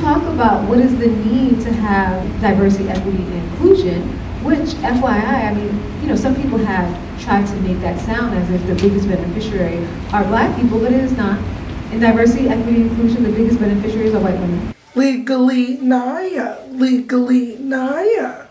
talk about what is the need to have diversity, equity, and inclusion, which, FYI, I mean, some people have tried to make that sound as if the biggest beneficiary are Black people, but it is not. In diversity, equity, and inclusion, the biggest beneficiaries are white women. Legally Naya. Legally Naya.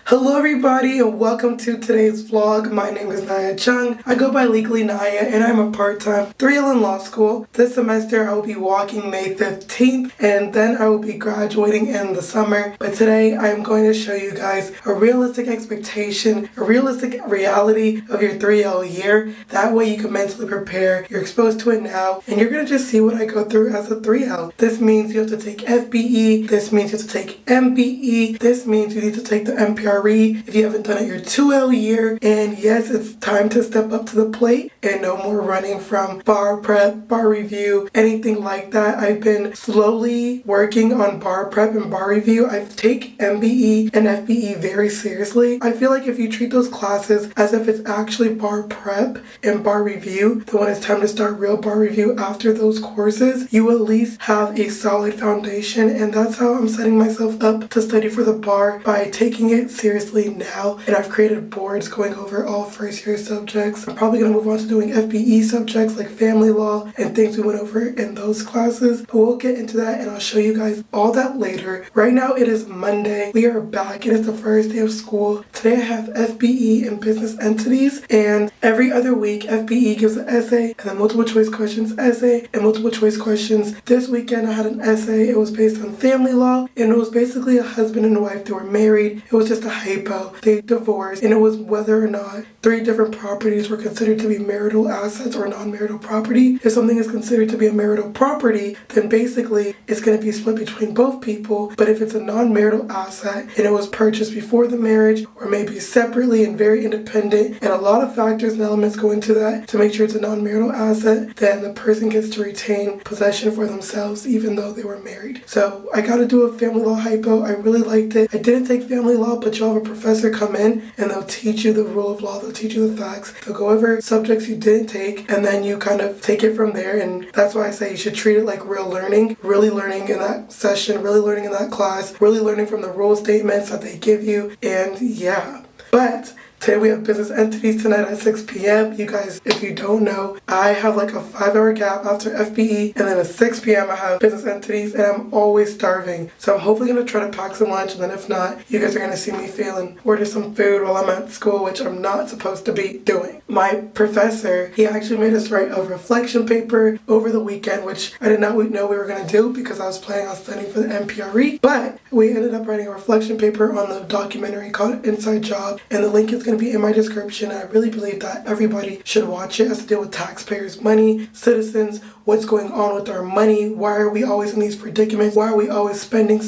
Hello everybody and welcome to today's vlog. My name is Naya Chung. I go by Legally Naya and I'm a part-time 3L in law school. This semester I will be walking May 15th and then I will be graduating in the summer. But today I am going to show you guys a realistic expectation, a realistic reality of your 3L year. That way you can mentally prepare. You're exposed to it now and you're going to just see what I go through as a 3L. This means you have to take FBE. This means you have to take MPE. This means you need to take the MPRE. If you haven't done it your 2L year, and yes, it's time to step up to the plate and no more running from bar prep, bar review, anything like that. I've been slowly working on bar prep and bar review. I take MBE and FBE very seriously. I feel like if you treat those classes as if it's actually bar prep and bar review, then when it's time to start real bar review after those courses, you at least have a solid foundation, and that's how I'm setting myself up to study for the bar, by taking it seriously now. And I've created boards going over all first year subjects. I'm probably going to move on to doing FBE subjects like family law and things we went over in those classes, but we'll get into that and I'll show you guys all that later. Right now it is Monday. We are back and it's the first day of school. Today I have FBE and business entities, and every other week FBE gives an essay and then multiple choice questions, essay and multiple choice questions. This weekend I had an essay. It was based on family law and it was basically a husband and a wife. They were married. It was just a hypo. They divorced, and it was whether or not 3 different properties were considered to be marital assets or non-marital property. If something is considered to be a marital property, then basically it's going to be split between both people. But if it's a non-marital asset and it was purchased before the marriage or maybe separately and very independent, and a lot of factors and elements go into that to make sure it's a non-marital asset, then the person gets to retain possession for themselves even though they were married. So I got to do a family law hypo. I really liked it. I didn't take family law, but you'll have a professor come in and they'll teach you the rule of law, they'll teach you the facts, they'll go over subjects you didn't take, and then you kind of take it from there. And that's why I say you should treat it like real learning, really learning in that session, really learning in that class, really learning from the rule statements that they give you, and yeah. But today we have business entities tonight at 6 p.m. You guys, if you don't know, I have like a 5-hour gap after FBE, and then at 6 p.m. I have business entities, and I'm always starving. So I'm hopefully going to try to pack some lunch, and then if not, you guys are going to see me fail and order some food while I'm at school, which I'm not supposed to be doing. My professor, he actually made us write a reflection paper over the weekend, which I did not know we were going to do because I was planning on studying for the MPRE, but we ended up writing a reflection paper on the documentary called Inside Job, and the link is going to be in my description. I really believe that everybody should watch it. It has to deal with taxpayers' money, citizens, what's going on with our money, why are we always in these predicaments, why are we always spending,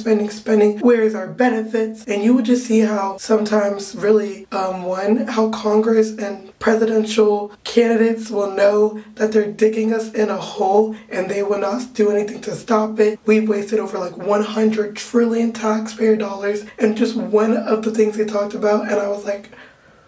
where is our benefits? And you would just see how sometimes really, how Congress and presidential candidates will know that they're digging us in a hole and they will not do anything to stop it. We've wasted over like 100 trillion taxpayer dollars, and just one of the things they talked about, and I was like,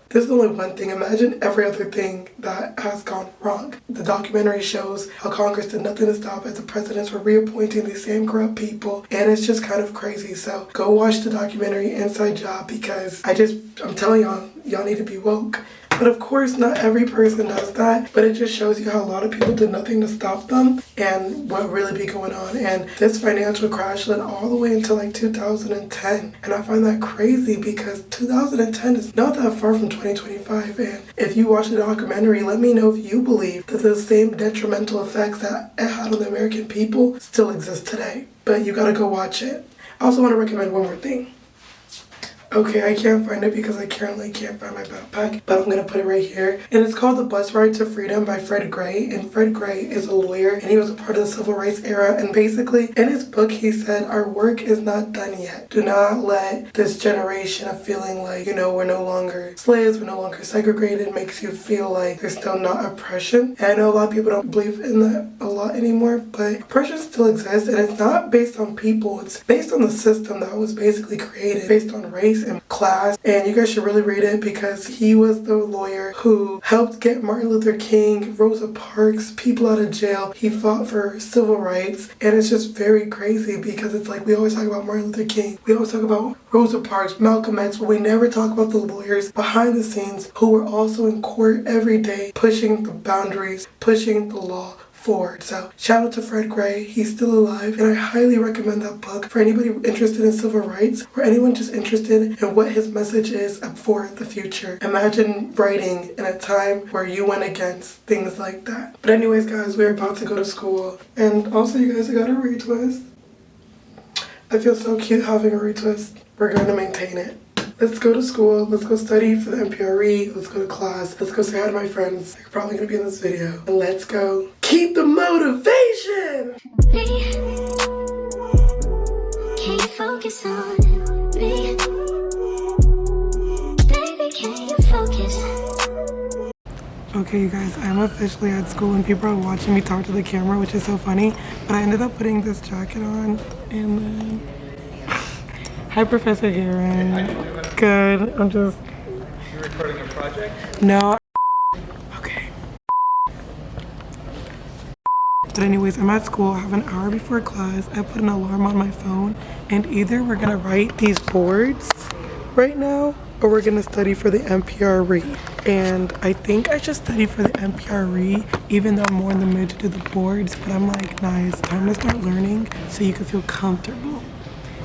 this is only one thing. Imagine every other thing that has gone wrong. The documentary shows how Congress did nothing to stop it. The presidents were reappointing these same corrupt people, and it's just kind of crazy. So go watch the documentary Inside Job, because I'm telling y'all need to be woke. But of course, not every person does that, but it just shows you how a lot of people did nothing to stop them and what really be going on. And this financial crash led all the way until like 2010. And I find that crazy because 2010 is not that far from 2025. And if you watch the documentary, let me know if you believe that the same detrimental effects that it had on the American people still exist today. But you gotta go watch it. I also want to recommend one more thing. Okay, I can't find it because I currently can't find my backpack, but I'm gonna put it right here. And it's called The Bus Ride to Freedom by Fred Gray. And Fred Gray is a lawyer and he was a part of the civil rights era. And basically in his book, he said, our work is not done yet. Do not let this generation of feeling like, we're no longer slaves, we're no longer segregated, makes you feel like there's still not oppression. And I know a lot of people don't believe in that a lot anymore, but oppression still exists, and it's not based on people, it's based on the system that was basically created based on race and class. And you guys should really read it because he was the lawyer who helped get Martin Luther King, Rosa Parks, people out of jail. He fought for civil rights, and it's just very crazy because it's like we always talk about Martin Luther King, we always talk about Rosa Parks, Malcolm X, but we never talk about the lawyers behind the scenes who were also in court every day pushing the boundaries, pushing the law forward. So shout out to Fred Gray, he's still alive, and I highly recommend that book for anybody interested in civil rights or anyone just interested in what his message is for the future. Imagine writing in a time where you went against things like that. But anyways guys, we're about to go to school, and also you guys, I got a retwist. I feel so cute having a retwist. We're going to maintain it. Let's go to school, let's go study for the MPRE, let's go to class, let's go say hi to my friends. They're probably gonna be in this video. And let's go keep the motivation! Can you focus on me? Baby, can you focus? Okay you guys, I'm officially at school and people are watching me talk to the camera, which is so funny. But I ended up putting this jacket on and then... Hi Professor Garen. Good, I'm just... You're recording a project? No. Okay. But anyways, I'm at school, I have an hour before class. I put an alarm on my phone, and either we're gonna write these boards right now, or we're gonna study for the MPRE. And I think I should study for the MPRE, even though I'm more in the mood to do the boards, but I'm like, nah, it's time to start learning so you can feel comfortable.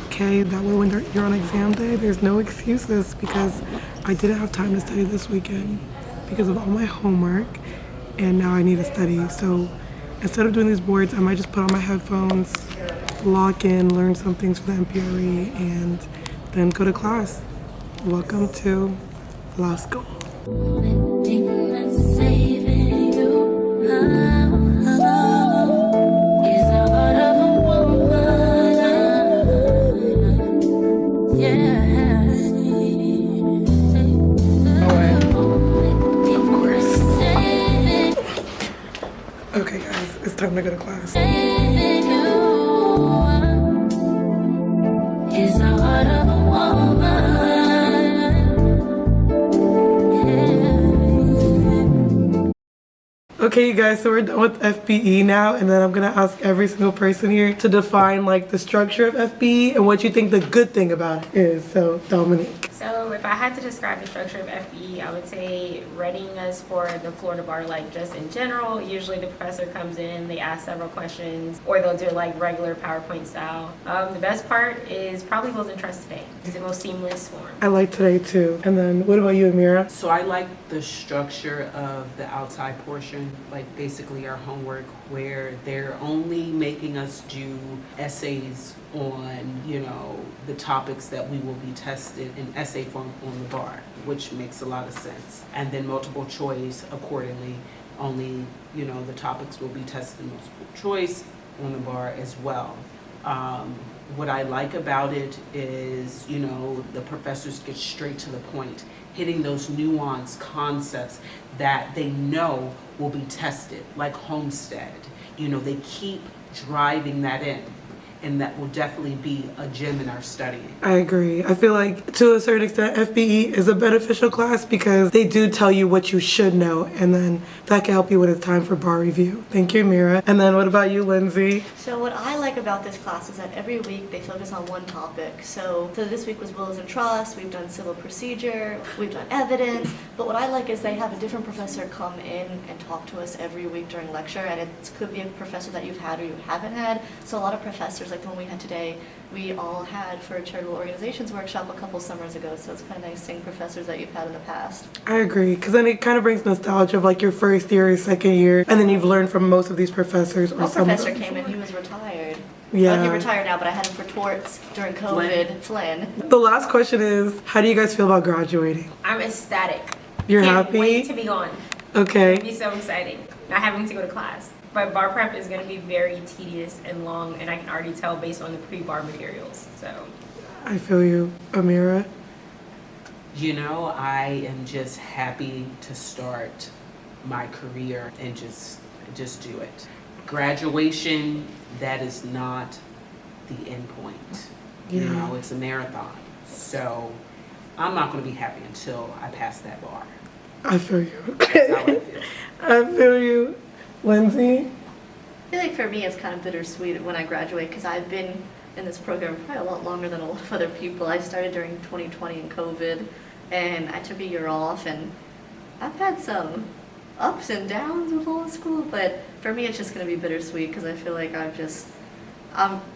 Okay, that way when you're on exam day, there's no excuses because I didn't have time to study this weekend because of all my homework, and now I need to study. So instead of doing these boards, I might just put on my headphones, lock in, learn some things for the MPRE, and then go to class. Welcome to law school. Okay guys, it's time to go to class. Okay you guys, so we're done with FBE now, and then I'm gonna ask every single person here to define like the structure of FBE and what you think the good thing about it is. So Dominique. So if I had to describe the structure of FBE, I would say readiness for the Florida bar, like just in general. Usually the professor comes in, they ask several questions, or they'll do like regular PowerPoint style. The best part is probably Building Trust today. It's the most seamless form. I like today too. And then what about you, Amira? So I like the structure of the outside portion, like basically our homework, where they're only making us do essays on, the topics that we will be tested in essay form on the bar, which makes a lot of sense. And then multiple choice accordingly, only, the topics will be tested in multiple choice on the bar as well. What I like about it is, the professors get straight to the point, hitting those nuanced concepts that they know will be tested, like Homestead. They keep driving that in. And that will definitely be a gem in our studying. I agree. I feel like to a certain extent FBE is a beneficial class because they do tell you what you should know, and then that can help you when it's time for bar review. Thank you, Mira. And then what about you, Lindsay? So what I like about this class is that every week they focus on one topic. So this week was wills and trust, we've done civil procedure, we've done evidence, but what I like is they have a different professor come in and talk to us every week during lecture, and it could be a professor that you've had or you haven't had. So a lot of professors, like the one we had today, we all had for a charitable organizations workshop a couple summers ago, so it's kind of nice seeing professors that you've had in the past. I agree, because then it kind of brings nostalgia of like your first year or second year, and then you've learned from most of these professors or One some of professor them. came in, he was retired. Yeah. He retired now, but I had him for torts during COVID. Flynn. The last question is, how do you guys feel about graduating? I'm ecstatic. You're Can't happy? wait to be gone. Okay. It'll be so exciting. Not having to go to class. But bar prep is going to be very tedious and long, and I can already tell based on the pre-bar materials. So I feel you. Amira? You know, I am just happy to start my career and just do it. Graduation, that is not the end point. You Yeah. know, it's a marathon. So I'm not going to be happy until I pass that bar. I feel you. That's how I feel. I feel you. Lindsay? I feel like for me it's kind of bittersweet when I graduate because I've been in this program probably a lot longer than a lot of other people. I started during 2020 and COVID, and I took a year off, and I've had some ups and downs with law school, but for me it's just going to be bittersweet because I feel like I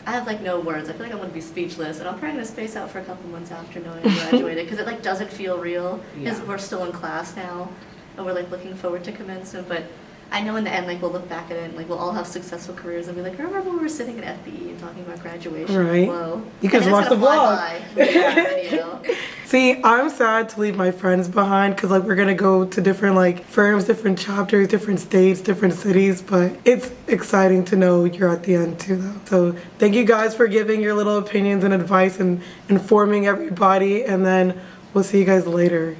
have like no words. I feel like I'm going to be speechless, and I'm probably going to space out for a couple months after knowing I graduated because it like doesn't feel real because we're still in class now, and we're like looking forward to commencement, but I know in the end, like, we'll look back at it and, like, we'll all have successful careers and be like, remember when we were sitting at FBE and talking about graduation? Right. Whoa. You can And watch then the it's gonna vlog. fly by with that video. See, I'm sad to leave my friends behind because, like, we're going to go to different, like, firms, different chapters, different states, different cities. But it's exciting to know you're at the end, too, though. So thank you guys for giving your little opinions and advice and informing everybody. And then we'll see you guys later.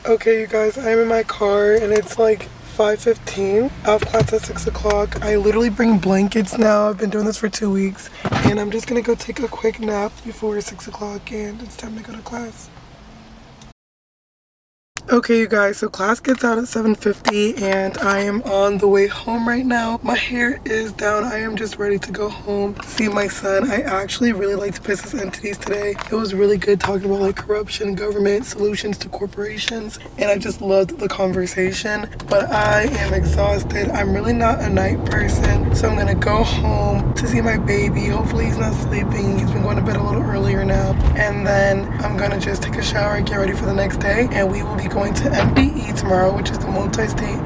Okay, you guys, I'm in my car and it's like 5:15. I have class at 6 o'clock. I literally bring blankets now. I've been doing this for 2 weeks. And I'm just gonna go take a quick nap before 6 o'clock and it's time to go to class. Okay, you guys, so class gets out at 7:50 and I am on the way home right now. My hair is down. I am just ready to go home to see my son. I actually really liked business entities today. It was really good talking about like corruption, government, solutions to corporations, and I just loved the conversation. But I am exhausted. I'm really not a night person, so I'm gonna go home to see my baby. Hopefully he's not sleeping. He's been going to bed a little earlier now. And then I'm gonna just take a shower and get ready for the next day, and we will be going to MPE tomorrow, which is the multi-state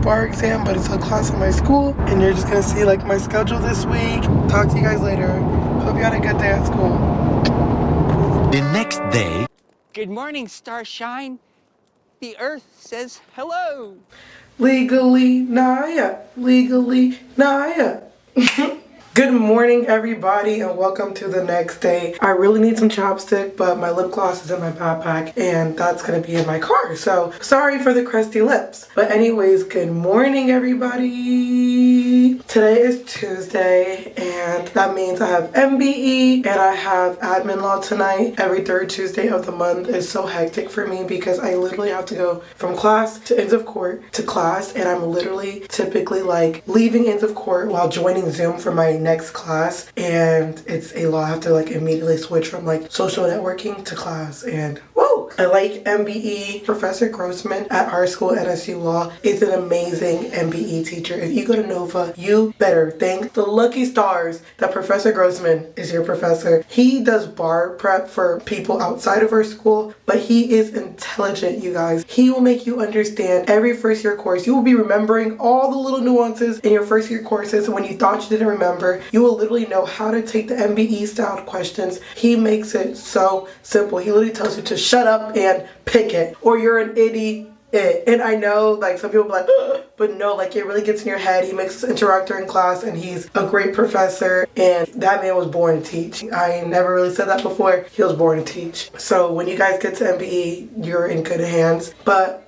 bar exam, but it's a class in my school, and you're just gonna see like my schedule this week. Talk to you guys later. Hope you had a good day at school. The next day. Good morning, Starshine. The Earth says hello. Legally Naya. Legally Naya. Good morning, everybody, and welcome to the next day. I really need some chapstick, but my lip gloss is in my backpack, and that's gonna be in my car. So sorry for the crusty lips. But anyways, good morning, everybody. Today is Tuesday, and that means I have MBE and I have admin law tonight. Every third Tuesday of the month is so hectic for me because I literally have to go from class to ends of court to class, and I'm literally typically like leaving ends of court while joining Zoom for my next class, and it's a lot. I have to like immediately switch from like social networking to class, and whoa! I like MBE. Professor Grossman at our school, NSU Law, is an amazing MBE teacher. If you go to Nova, you better thank the lucky stars that Professor Grossman is your professor. He does bar prep for people outside of our school, but he is intelligent, you guys. He will make you understand every first year course. You will be remembering all the little nuances in your first year courses when you thought you didn't remember. You will literally know how to take the MBE style questions. He makes it so simple. He literally tells you to shut up and pick it, or you're an idiot. And I know like some people are like, ugh, but no, like it really gets in your head. He makes us interactor in class, and he's a great professor, and that man was born to teach. I never really said that before. He was born to teach. So when you guys get to MBE, you're in good hands. But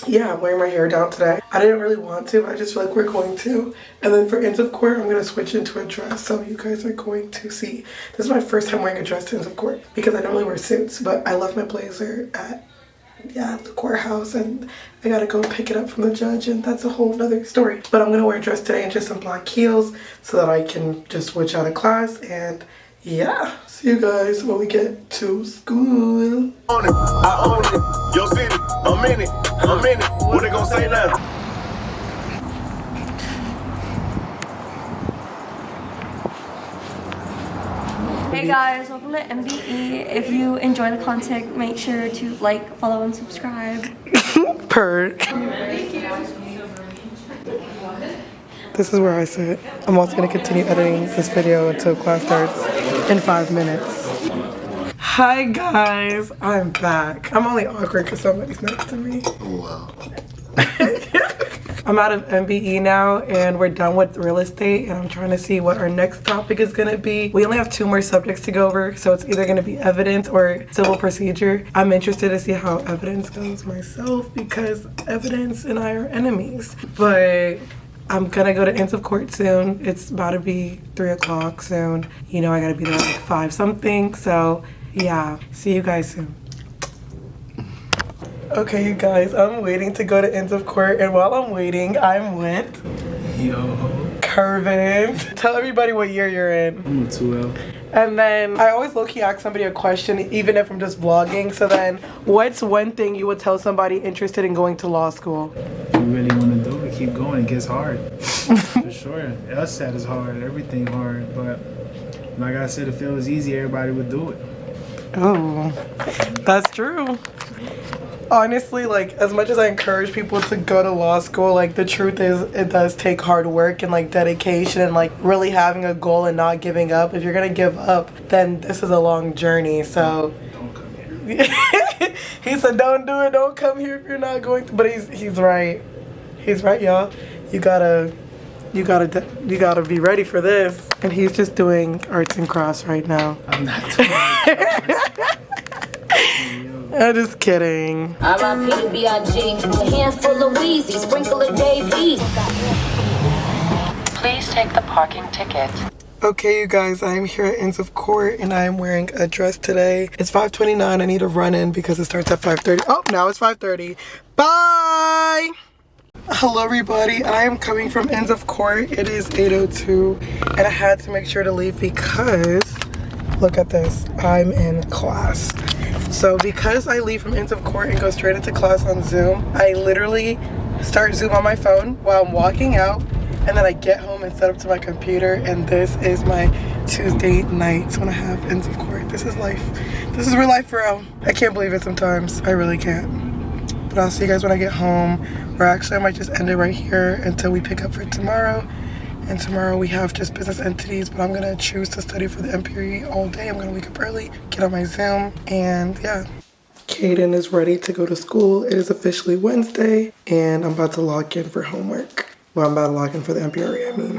yeah, I'm wearing my hair down today. I didn't really want to, but I just feel like we're going to. And then for ends of court, I'm going to switch into a dress. So you guys are going to see. This is my first time wearing a dress to ends of court because I normally wear suits, but I left my blazer at the courthouse, and I got to go pick it up from the judge, and that's a whole nother story. But I'm going to wear a dress today and just some black heels so that I can just switch out of class, and yeah, see you guys when we get to school. I own it. Your city. I'm in it. I'm in it. What they gonna say now? Hey guys, welcome to MBE. If you enjoy the content, make sure to like, follow, and subscribe. Purr. This is where I sit. I'm also going to continue editing this video until class starts in 5 minutes. Hi guys, I'm back. I'm only awkward because somebody's next to me. Wow. I'm out of MPE now and we're done with real estate and I'm trying to see what our next topic is going to be. We only have 2 more subjects to go over, so it's either going to be evidence or civil procedure. I'm interested to see how evidence goes myself because evidence and I are enemies. But I'm gonna go to ends of court soon. It's about to be 3 o'clock soon. You know I gotta be there at like 5 something, so yeah, see you guys soon. Okay, you guys, I'm waiting to go to ends of court, and while I'm waiting, I'm with Curvin. Tell everybody what year you're in. I'm a 2L. And then I always low-key ask somebody a question, even if I'm just vlogging. So then, what's one thing you would tell somebody interested in going to law school? If you really want to do it, keep going. It gets hard. For sure. LSAT is hard. Everything hard. But like I said, if it was easy, everybody would do it. Oh, that's true. Honestly, like, as much as I encourage people to go to law school, like, the truth is it does take hard work and, like, dedication and, like, really having a goal and not giving up. If you're gonna give up, then this is a long journey, so. Don't come here. He said, don't do it, don't come here if you're not going to. But he's right. He's right, y'all. You gotta be ready for this. And he's just doing arts and crafts right now. I'm not doing it. I'm just kidding. R.I.P.B.I.G. A handful of Wheezy, sprinkle of Dave East. Please take the parking ticket. Okay, you guys, I'm here at ends of court and I'm wearing a dress today. It's 5:29. I need to run in because it starts at 5:30. Oh, now it's 5:30. Bye! Hello, everybody. I am coming from ends of court. It is 8:02 and I had to make sure to leave because, look at this, I'm in class. So because I leave from ends of court and go straight into class on Zoom, I literally start Zoom on my phone while I'm walking out, and then I get home and set up to my computer, and this is my Tuesday nights when I have ends of court. This is life. This is real life for real. I can't believe it sometimes. I really can't. But I'll see you guys when I get home, or actually I might just end it right here until we pick up for tomorrow. And tomorrow we have just business entities, but I'm gonna choose to study for the MPRE all day. I'm gonna wake up early, get on my Zoom, and yeah. Kaden is ready to go to school. It is officially Wednesday, and I'm about to log in for homework. Well, I'm about to log in for the MPRE, I mean.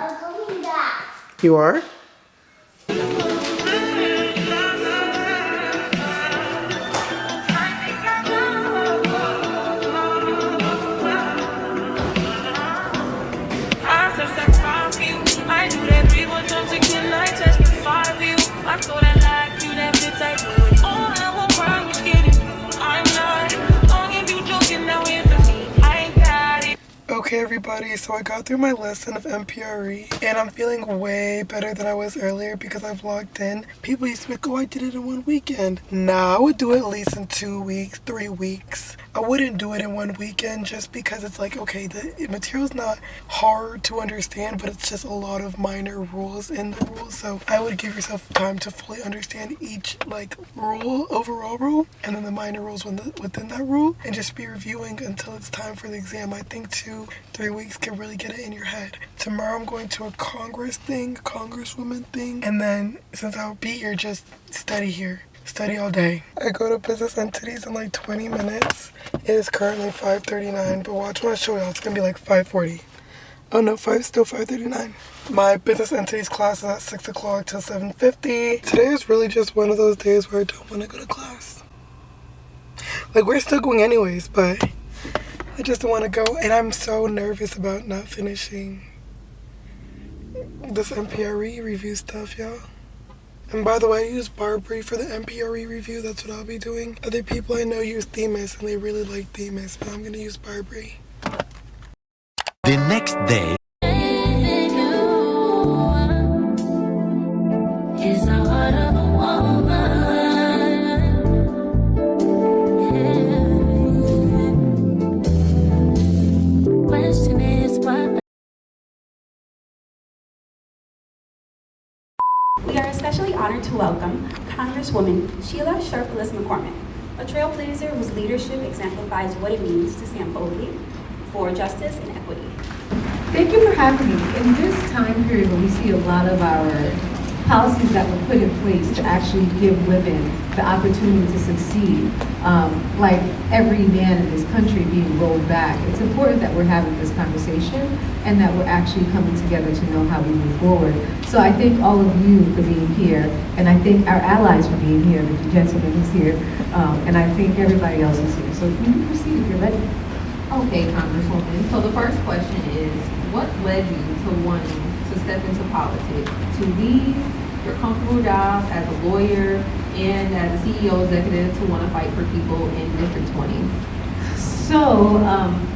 You are? Okay, everybody, so I got through my lesson of MPRE and I'm feeling way better than I was earlier because I've logged in. People used to be like, oh, I did it in 1 weekend. Nah, I would do it at least in 2 weeks, 3 weeks. I wouldn't do it in 1 weekend just because it's like, okay, the material's not hard to understand, but it's just a lot of minor rules in the rules. So I would give yourself time to fully understand each like rule, overall rule, and then the minor rules within that rule, and just be reviewing until it's time for the exam. I think 2-3 weeks can really get it in your head. Tomorrow I'm going to a Congresswoman thing, and then since I'll be here, just study here. Study all day. I go to business entities in like 20 minutes. It is currently 5:39, but watch when I show y'all, it's gonna be like 5:40. Oh no, still 5:39. My business entities class is at 6 o'clock till 7:50. Today is really just one of those days where I don't want to go to class. Like, we're still going anyways, but I just don't want to go, and I'm so nervous about not finishing this MPRE review stuff, y'all. And by the way, I use Barbary for the MPRE review. That's what I'll be doing. Other people I know use Themis, and they really like Themis, but I'm gonna use Barbary. The next day. We are especially honored to welcome Congresswoman Sheila Cherfilus-McCormick, a trailblazer whose leadership exemplifies what it means to stand boldly for justice and equity. Good Thank you for having me. In this time period where we see a lot of our policies that were put in place to actually give women the opportunity to succeed, like every man in this country being rolled back, it's important that we're having this conversation and that we're actually coming together to know how we move forward. So I thank all of you for being here, and I thank our allies for being here, the gentleman who's here, and I thank everybody else who's here. So you can proceed if you're ready. Okay, Congresswoman. So the first question is, what led you to wanting to step into politics, to leave your comfortable job as a lawyer and as a CEO executive to want to fight for people in District 20? So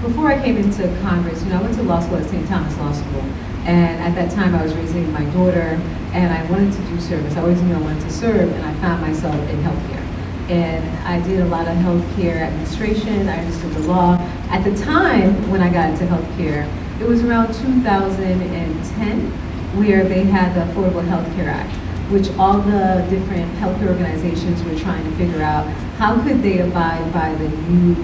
before I came into Congress, I went to law school at St. Thomas Law School, and at that time I was raising my daughter, and I wanted to do service. I always knew I wanted to serve, and I found myself in healthcare. And I did a lot of healthcare administration. I understood the law. At the time when I got into healthcare, it was around 2010 where they had the Affordable Health Care Act, which all the different healthcare organizations were trying to figure out how could they abide by the new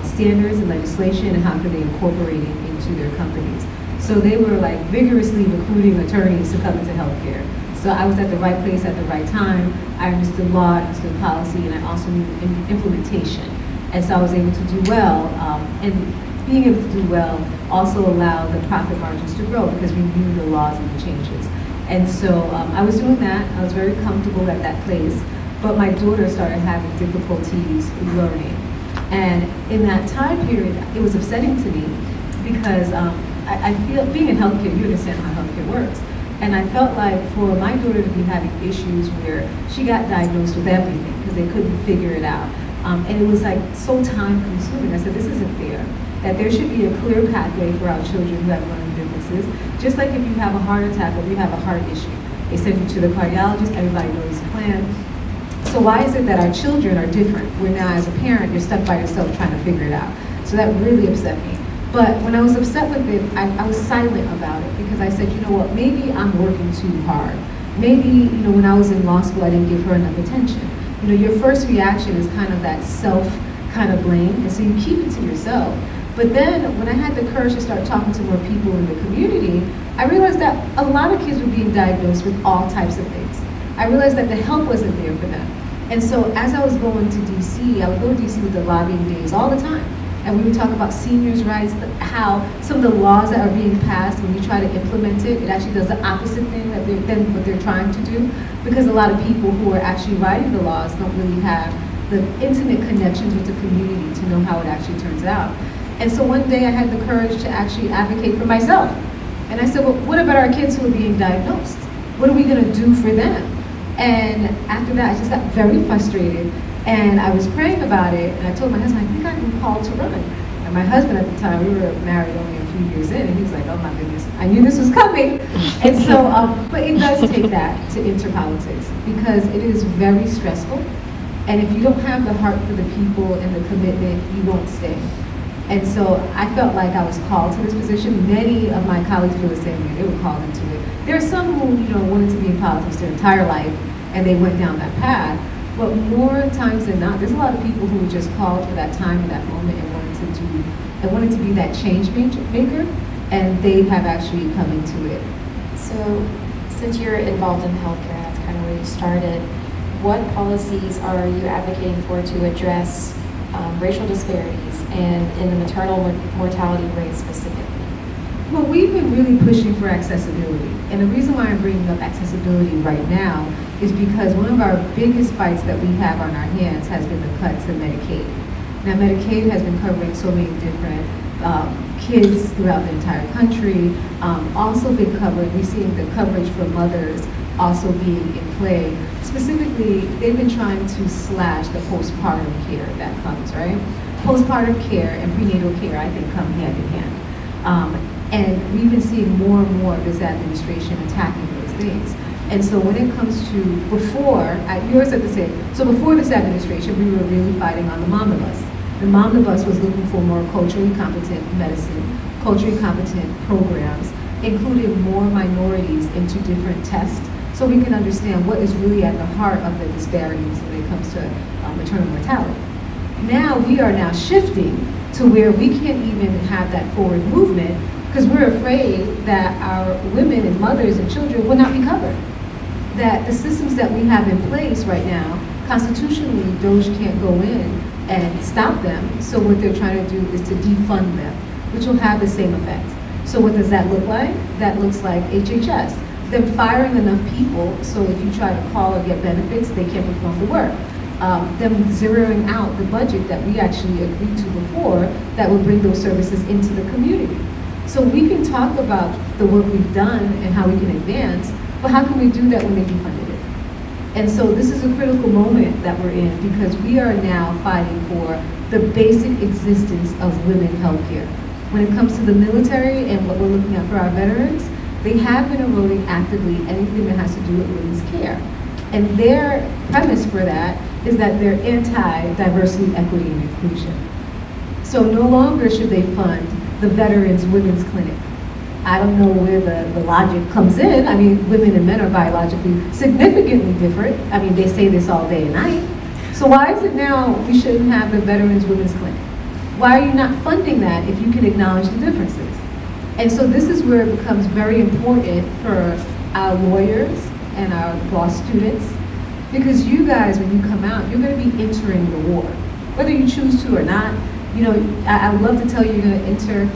standards and legislation, and how could they incorporate it into their companies. So they were like vigorously recruiting attorneys to come into healthcare. So I was at the right place at the right time. I understood law, I understood policy, and I also knew implementation. And so I was able to do well, and being able to do well also allowed the profit margins to grow because we knew the laws and the changes. And so I was doing that. I was very comfortable at that place, but my daughter started having difficulties learning. And in that time period, it was upsetting to me because I feel, being in healthcare, you understand how healthcare works. And I felt like for my daughter to be having issues where she got diagnosed with everything because they couldn't figure it out. And it was like so time consuming. I said, this isn't fair. That there should be a clear pathway for our children who have learning differences. Just like if you have a heart attack or if you have a heart issue, they send you to the cardiologist, everybody knows the plan. So why is it that our children are different? Where now as a parent, you're stuck by yourself trying to figure it out. So that really upset me. But when I was upset with it, I was silent about it because I said, you know what, maybe I'm working too hard. Maybe, when I was in law school, I didn't give her enough attention. Your first reaction is kind of that self kind of blame, and so you keep it to yourself. But then when I had the courage to start talking to more people in the community, I realized that a lot of kids were being diagnosed with all types of things. I realized that the help wasn't there for them. And so as I was going to DC, I would go to DC with the lobbying days all the time. And we would talk about seniors' rights, how some of the laws that are being passed, when you try to implement it, it actually does the opposite thing than what they're trying to do. Because a lot of people who are actually writing the laws don't really have the intimate connections with the community to know how it actually turns out. And so one day I had the courage to actually advocate for myself. And I said, well, what about our kids who are being diagnosed? What are we going to do for them? And after that, I just got very frustrated. And I was praying about it, and I told my husband, I think I've been called to run. And my husband at the time, we were married only a few years in, and he was like, oh my goodness, I knew this was coming. And so, but it does take that to enter politics, because it is very stressful. And if you don't have the heart for the people and the commitment, you won't stay. And so I felt like I was called to this position. Many of my colleagues feel the same way. They were called into it. There are some who, wanted to be in politics their entire life, and they went down that path. But more times than not, there's a lot of people who were just called for that time and that moment and wanted to be that change maker, and they have actually come into it. So, since you're involved in healthcare, that's kind of where you started, what policies are you advocating for to address racial disparities and in the maternal mortality rate specifically? Well, we've been really pushing for accessibility. And the reason why I'm bringing up accessibility right now is because one of our biggest fights that we have on our hands has been the cut to Medicaid. Now, Medicaid has been covering so many different kids throughout the entire country. Also been covered, we're seeing the coverage for mothers also being in play. Specifically, they've been trying to slash the postpartum care that comes, right? Postpartum care and prenatal care, I think, come hand in hand. And we've been seeing more and more of this administration attacking those things. And so when it comes to yours at the same, so before this administration, we were really fighting on the momnibus. The momnibus was looking for more culturally competent medicine, culturally competent programs, including more minorities into different tests, so we can understand what is really at the heart of the disparities when it comes to maternal mortality. Now we are shifting to where we can't even have that forward movement Because we're afraid that our women and mothers and children will not be covered. That the systems that we have in place right now, constitutionally, DOJ can't go in and stop them. So what they're trying to do is to defund them, which will have the same effect. So what does that look like? That looks like HHS. Them firing enough people so if you try to call or get benefits, they can't perform the work. Them zeroing out the budget that we actually agreed to before that will bring those services into the community. So we can talk about the work we've done and how we can advance, but how can we do that when they defunded it? And so this is a critical moment that we're in because we are now fighting for the basic existence of women's healthcare. When it comes to the military and what we're looking at for our veterans, they have been eroding actively anything that has to do with women's care. And their premise for that is that they're anti-diversity, equity, and inclusion. So no longer should they fund the Veterans Women's Clinic. I don't know where the logic comes in. I mean, women and men are biologically significantly different. I mean, they say this all day and night. So why is it now we shouldn't have the Veterans Women's Clinic? Why are you not funding that if you can acknowledge the differences? And so this is where it becomes very important for our lawyers and our law students, because you guys, when you come out, you're going to be entering the war, whether you choose to or not. You know, I would love to tell you you're going to enter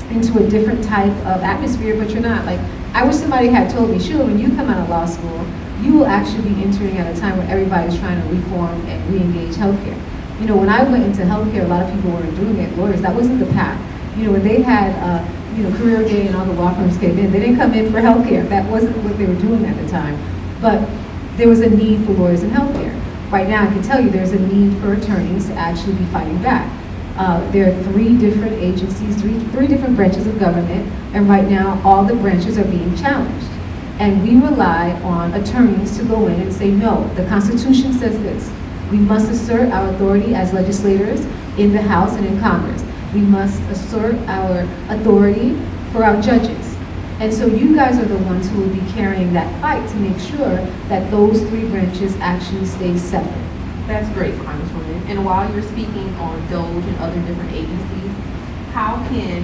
into a different type of atmosphere, but you're not. Like, I wish somebody had told me, Sheila, when you come out of law school, you will actually be entering at a time when everybody's trying to reform and re-engage healthcare. You know, when I went into healthcare, a lot of people weren't doing it. Lawyers, that wasn't the path. You know, when they had, career day and all the law firms came in, they didn't come in for healthcare. That wasn't what they were doing at the time. But there was a need for lawyers in healthcare. Right now, I can tell you there's a need for attorneys to actually be fighting back. There are 3 different agencies, three different branches of government, and right now all the branches are being challenged. And we rely on attorneys to go in and say, no, the Constitution says this. We must assert our authority as legislators in the House and in Congress. We must assert our authority for our judges. And so you guys are the ones who will be carrying that fight to make sure that those 3 branches actually stay separate. That's great, Congresswoman. And while you're speaking on DOJ and other different agencies, how can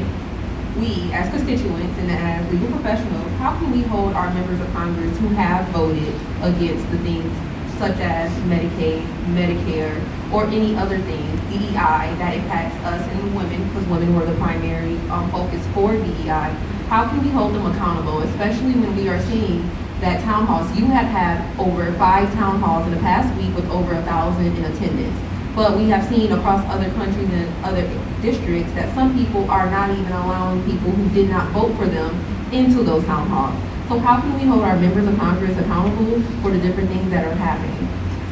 we, as constituents and as legal professionals, how can we hold our members of Congress who have voted against the things such as Medicaid, Medicare, or any other things, DEI, that impacts us and women, because women were the primary focus for DEI, how can we hold them accountable, especially when we are seeing that town halls, you have had over 5 town halls in the past week with over 1,000 in attendance. But we have seen across other countries and other districts that some people are not even allowing people who did not vote for them into those town halls. So how can we hold our members of Congress accountable for the different things that are happening?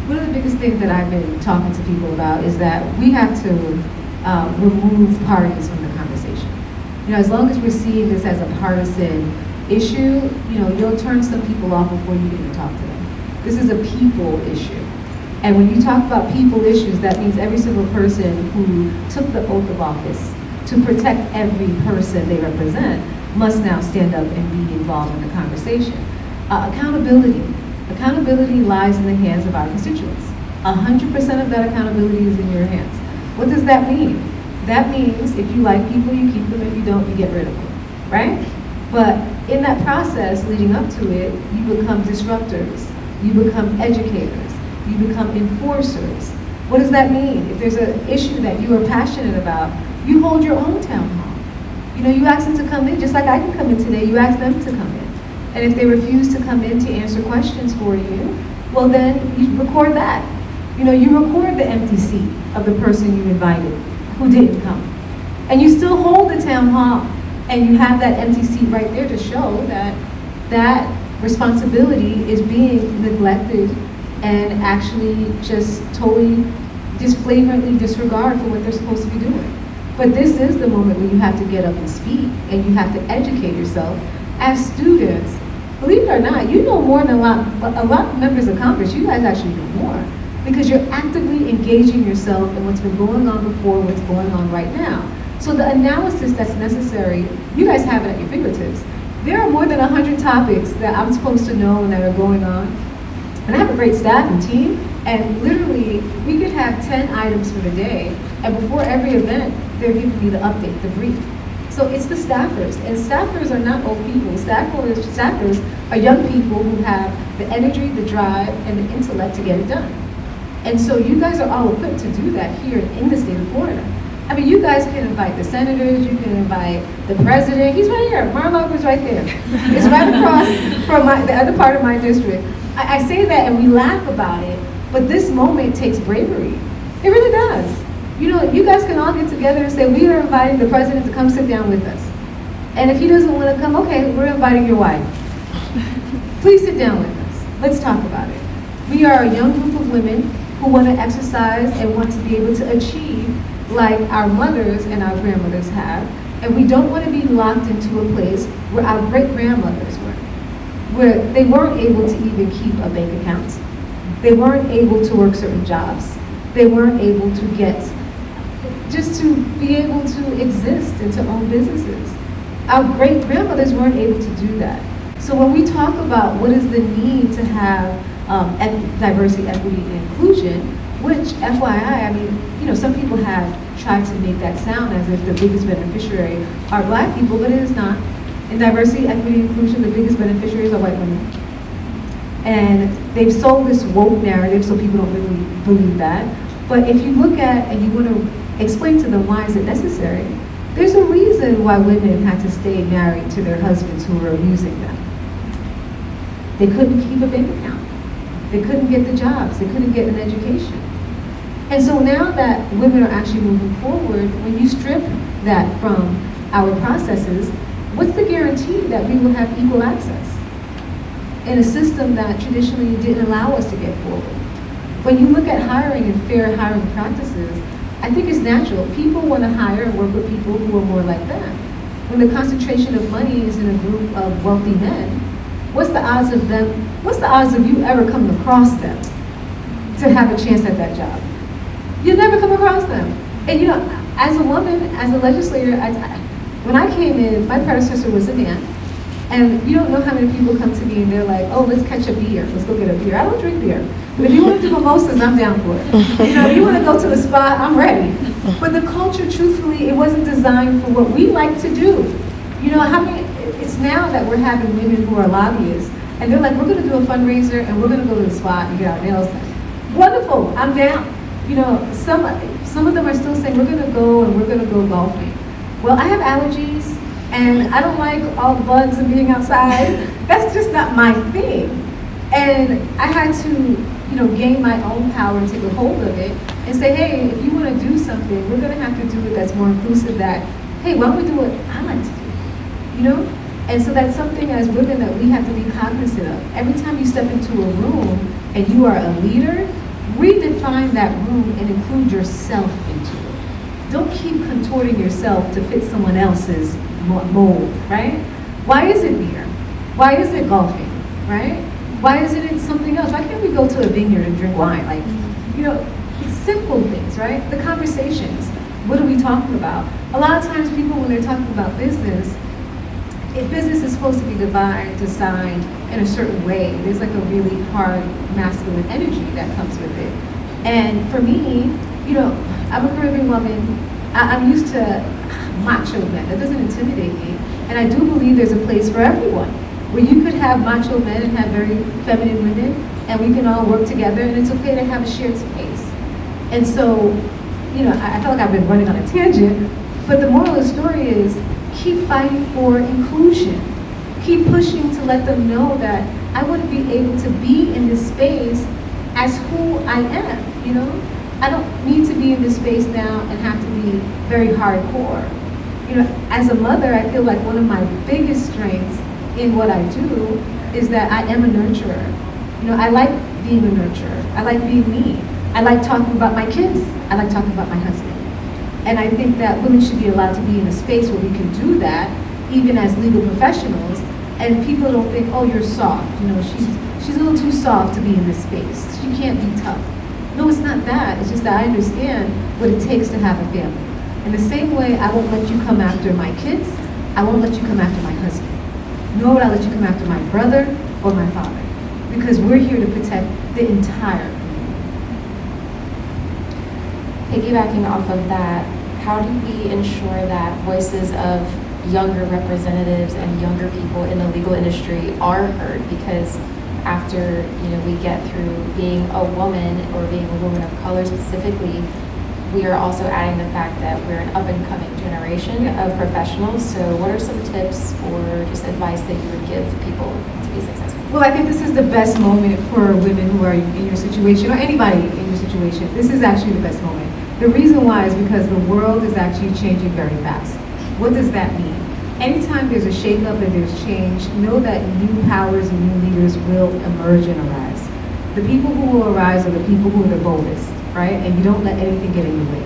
One of the biggest things that I've been talking to people about is that we have to remove parties from the conversation. You know, as long as we're seeing this as a partisan issue, you know, you'll turn some people off before you even talk to them. This is a people issue. And when you talk about people issues, that means every single person who took the oath of office to protect every person they represent must now stand up and be involved in the conversation. Accountability. Accountability lies in the hands of our constituents. 100% of that accountability is in your hands. What does that mean? That means if you like people, you keep them. If you don't, you get rid of them, right? But in that process leading up to it, you become disruptors. You become educators. You become enforcers. What does that mean? If there's an issue that you are passionate about, you hold your own town hall. You know, you ask them to come in, just like I can come in today, you ask them to come in. And if they refuse to come in to answer questions for you, well then you record that. You know, you record the empty seat of the person you invited who didn't come. And you still hold the town hall, and you have that empty seat right there to show that that responsibility is being neglected and actually just totally, just flagrantly disregard for what they're supposed to be doing. But this is the moment when you have to get up and speak, and you have to educate yourself. As students, believe it or not, you know more than a lot of members of Congress. You guys actually know more because you're actively engaging yourself in what's been going on before, what's going on right now. So the analysis that's necessary, you guys have it at your fingertips. There are more than 100 topics that I'm supposed to know and that are going on. And I have a great staff and team, and literally, we could have 10 items for the day, and before every event, they're giving me the update, the brief. So it's the staffers, and staffers are not old people. Staffers are young people who have the energy, the drive, and the intellect to get it done. And so you guys are all equipped to do that here in the state of Florida. I mean, you guys can invite the senators, you can invite the president. He's right here. Mar-a-Lago's right there. It's right across from the other part of my district. I say that and we laugh about it, but this moment takes bravery. It really does. You know, you guys can all get together and say, we are inviting the president to come sit down with us. And if he doesn't want to come, okay, we're inviting your wife. Please sit down with us. Let's talk about it. We are a young group of women who want to exercise and want to be able to achieve like our mothers and our grandmothers have. And we don't want to be locked into a place where our great-grandmothers were, where they weren't able to even keep a bank account. They weren't able to work certain jobs. They weren't able to get, just to be able to exist and to own businesses. Our great-grandmothers weren't able to do that. So when we talk about what is the need to have diversity, equity, and inclusion, which FYI, I mean, you know, some people have tried to make that sound as if the biggest beneficiary are black people, but it is not. In diversity, equity, and inclusion, the biggest beneficiaries are white women. And they've sold this woke narrative so people don't really believe that. But if you look at and you want to explain to them why is it necessary, there's a reason why women had to stay married to their husbands who were abusing them. They couldn't keep a bank account. They couldn't get the jobs. They couldn't get an education. And so now that women are actually moving forward, when you strip that from our processes, what's the guarantee that we will have equal access in a system that traditionally didn't allow us to get forward? When you look at hiring and fair hiring practices, I think it's natural. People want to hire and work with people who are more like them. When the concentration of money is in a group of wealthy men, what's the odds of you ever coming across them to have a chance at that job? You'll never come across them. And you know, as a woman, as a legislator, when I came in, my predecessor was a man. And you don't know how many people come to me and they're like, oh, let's catch a beer. Let's go get a beer. I don't drink beer. But if you want to do mimosas, I'm down for it. You know, if you want to go to the spa, I'm ready. But the culture, truthfully, it wasn't designed for what we like to do. You know, it's now that we're having women who are lobbyists, and they're like, we're going to do a fundraiser, and we're going to go to the spa and get our nails done. Wonderful, I'm down. You know, some of them are still saying, we're going to go and we're going to go golfing. Well, I have allergies, and I don't like all the bugs and being outside. That's just not my thing. And I had to, you know, gain my own power and take a hold of it and say, hey, if you want to do something, we're going to have to do it that's more inclusive, that, hey, why don't we do what I like to do, you know? And so that's something as women that we have to be cognizant of. Every time you step into a room and you are a leader, redefine that room and include yourself into it. Don't keep contorting yourself to fit someone else's mold, right? Why is it beer? Why is it golfing, right? Why isn't it something else? Why can't we go to a vineyard and drink wine? Like, you know, it's simple things, right? The conversations. What are we talking about? A lot of times people, when they're talking about business, if business is supposed to be designed in a certain way, there's like a really hard masculine energy that comes with it. And for me, you know, I'm a Caribbean woman. I'm used to macho men. That doesn't intimidate me. And I do believe there's a place for everyone, where you could have macho men and have very feminine women, and we can all work together, and it's okay to have a shared space. And so, you know, I feel like I've been running on a tangent, but the moral of the story is keep fighting for inclusion. Keep pushing to let them know that I want to be able to be in this space as who I am, you know? I don't need to be in this space now and have to be very hardcore. You know, as a mother, I feel like one of my biggest strengths in what I do is that I am a nurturer. You know, I like being a nurturer. I like being me. I like talking about my kids. I like talking about my husband. And I think that women should be allowed to be in a space where we can do that, even as legal professionals, and people don't think, oh, you're soft. You know, she's a little too soft to be in this space. She can't be tough. No, it's not that. It's just that I understand what it takes to have a family. In the same way, I won't let you come after my kids. I won't let you come after my husband. Nor would I let you come after my brother or my father. Because we're here to protect the entire community. Piggybacking off of that, how do we ensure that voices of younger representatives and younger people in the legal industry are heard, because after we get through being a woman or being a woman of color specifically, we are also adding the fact that we're an up-and-coming generation of professionals. So what are some tips or just advice that you would give people to be successful? Well, I think this is the best moment for women who are in your situation, or anybody in your situation. This is actually the best moment. The reason why is because the world is actually changing very fast. What does that mean? Anytime there's a shakeup and there's change, know that new powers and new leaders will emerge and arise. The people who will arise are the people who are the boldest, right? And you don't let anything get in your way.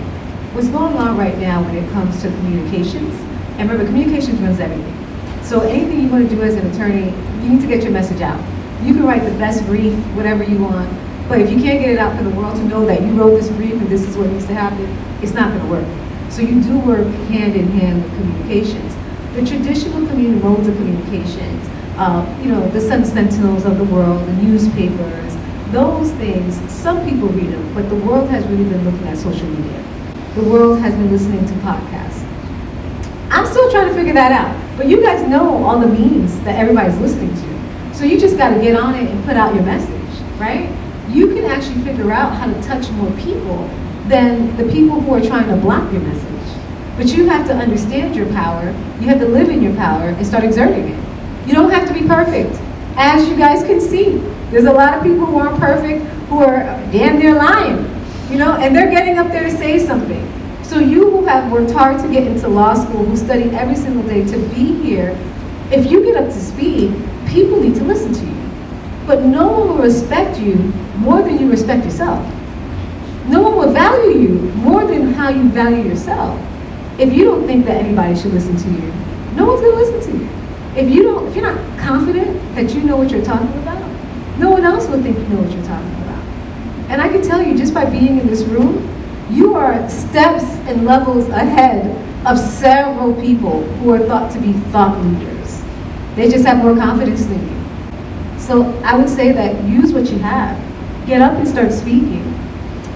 What's going on right now when it comes to communications, and remember, communications runs everything. So anything you want to do as an attorney, you need to get your message out. You can write the best brief, whatever you want, but if you can't get it out for the world to know that you wrote this brief and this is what needs to happen, it's not going to work. So you do work hand in hand with communications. The traditional modes of communications, the Sun Sentinels of the world, the newspapers, those things, some people read them, but the world has really been looking at social media. The world has been listening to podcasts. I'm still trying to figure that out, but you guys know all the means that everybody's listening to. So you just got to get on it and put out your message, right? You can actually figure out how to touch more people than the people who are trying to block your message. But you have to understand your power, you have to live in your power and start exerting it. You don't have to be perfect. As you guys can see, there's a lot of people who aren't perfect, who are damn near lying, and they're getting up there to say something. So you who have worked hard to get into law school, who study every single day to be here, if you get up to speed, people need to listen to you. But no one will respect you more than you respect yourself. No one will value you more than how you value yourself. If you don't think that anybody should listen to you, no one's going to listen to you. If you're not confident that you know what you're talking about, no one else will think you know what you're talking about. And I can tell you, just by being in this room, you are steps and levels ahead of several people who are thought to be thought leaders. They just have more confidence than you. So I would say that use what you have. Get up and start speaking.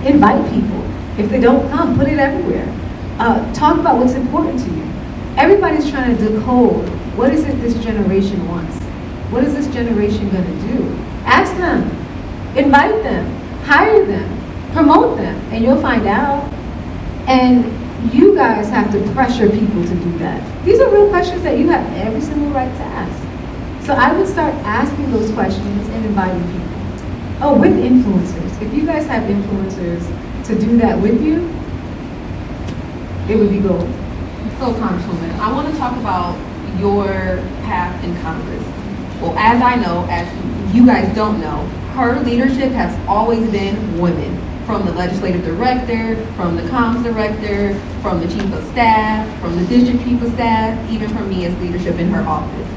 Invite people. If they don't come, put it everywhere. Talk about what's important to you. Everybody's trying to decode, what is it this generation wants? What is this generation going to do? Ask them, invite them, hire them, promote them, and you'll find out. And you guys have to pressure people to do that. These are real questions that you have every single right to ask. So I would start asking those questions and inviting people. Oh, with influencers. If you guys have influencers to do that with you, it would be gold. So, Congresswoman, I want to talk about your path in Congress. Well, as I know, as you guys don't know, her leadership has always been women. From the legislative director, from the comms director, from the chief of staff, from the district chief of staff, even from me as leadership in her office.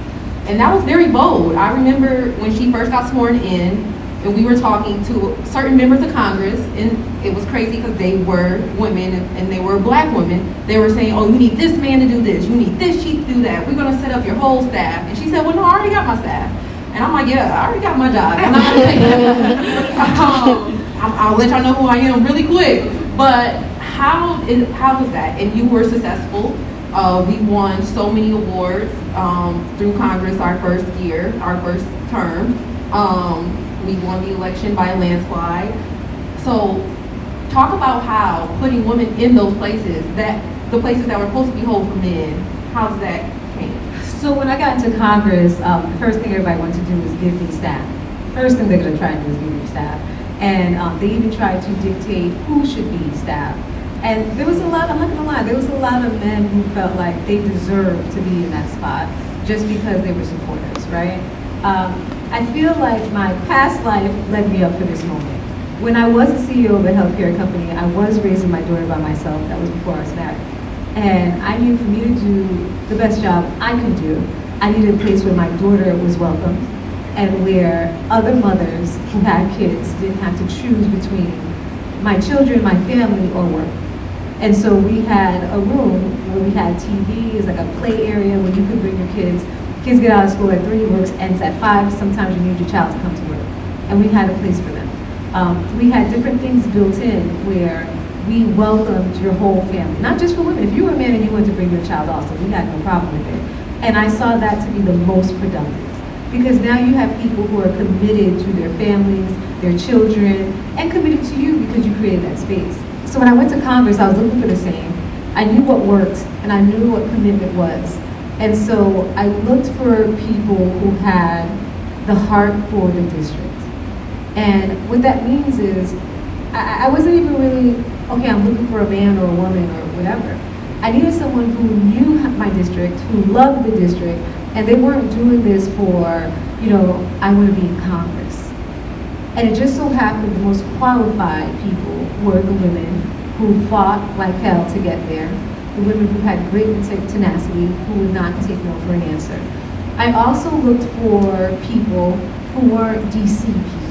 And that was very bold. I remember when she first got sworn in, and we were talking to certain members of Congress, and it was crazy because they were women and they were black women. They were saying, oh, you need this man to do this, you need this chief to do that, we're gonna set up your whole staff. And she said, well, no, I already got my staff. And I'm like, yeah, I already got my job. I'm not gonna take that. I'll let y'all know who I am really quick. But how was that? And you were successful. We won so many awards through Congress our first year, our first term. We won the election by a landslide. So talk about how putting women in those places, that the places that were supposed to be hold for men, how's that came? So when I got into Congress, the first thing everybody wanted to do was give me staff. First thing they're going to try and do is give me staff. And they even tried to dictate who should be staff. And there was a lot, I'm not going to lie, there was a lot of men who felt like they deserved to be in that spot just because they were supporters, right? I feel like my past life led me up for this moment. When I was a CEO of a healthcare company, I was raising my daughter by myself. That was before I was married. And I knew for me to do the best job I could do, I needed a place where my daughter was welcome and where other mothers who had kids didn't have to choose between my children, my family, or work. And so we had a room where we had TV, it's like a play area where you could bring your kids. Kids get out of school at 3, work ends at 5. Sometimes you need your child to come to work. And we had a place for them. We had different things built in where we welcomed your whole family, not just for women. If you were a man and you wanted to bring your child also, we had no problem with it. And I saw that to be the most productive. Because now you have people who are committed to their families, their children, and committed to you because you created that space. So when I went to Congress, I was looking for the same. I knew what worked, and I knew what commitment was. And so I looked for people who had the heart for the district. And what that means is, I wasn't even really, okay, I'm looking for a man or a woman or whatever. I needed someone who knew my district, who loved the district, and they weren't doing this for, I want to be in Congress. And it just so happened the most qualified people were the women who fought like hell to get there, the women who had great tenacity, who would not take no for an answer. I also looked for people who weren't DC people.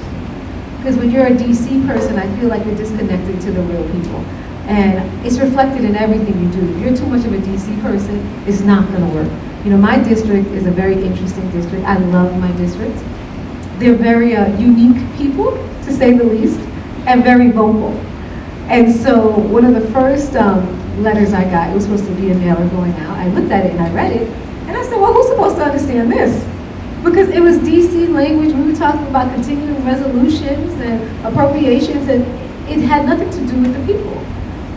Because when you're a DC person, I feel like you're disconnected to the real people. And it's reflected in everything you do. If you're too much of a DC person, it's not going to work. My district is a very interesting district. I love my district. They're very unique people, to say the least, and very vocal. And so one of the first letters I got, it was supposed to be a mailer going out. I looked at it and I read it, and I said, well, who's supposed to understand this? Because it was DC language. We were talking about continuing resolutions and appropriations, and it had nothing to do with the people.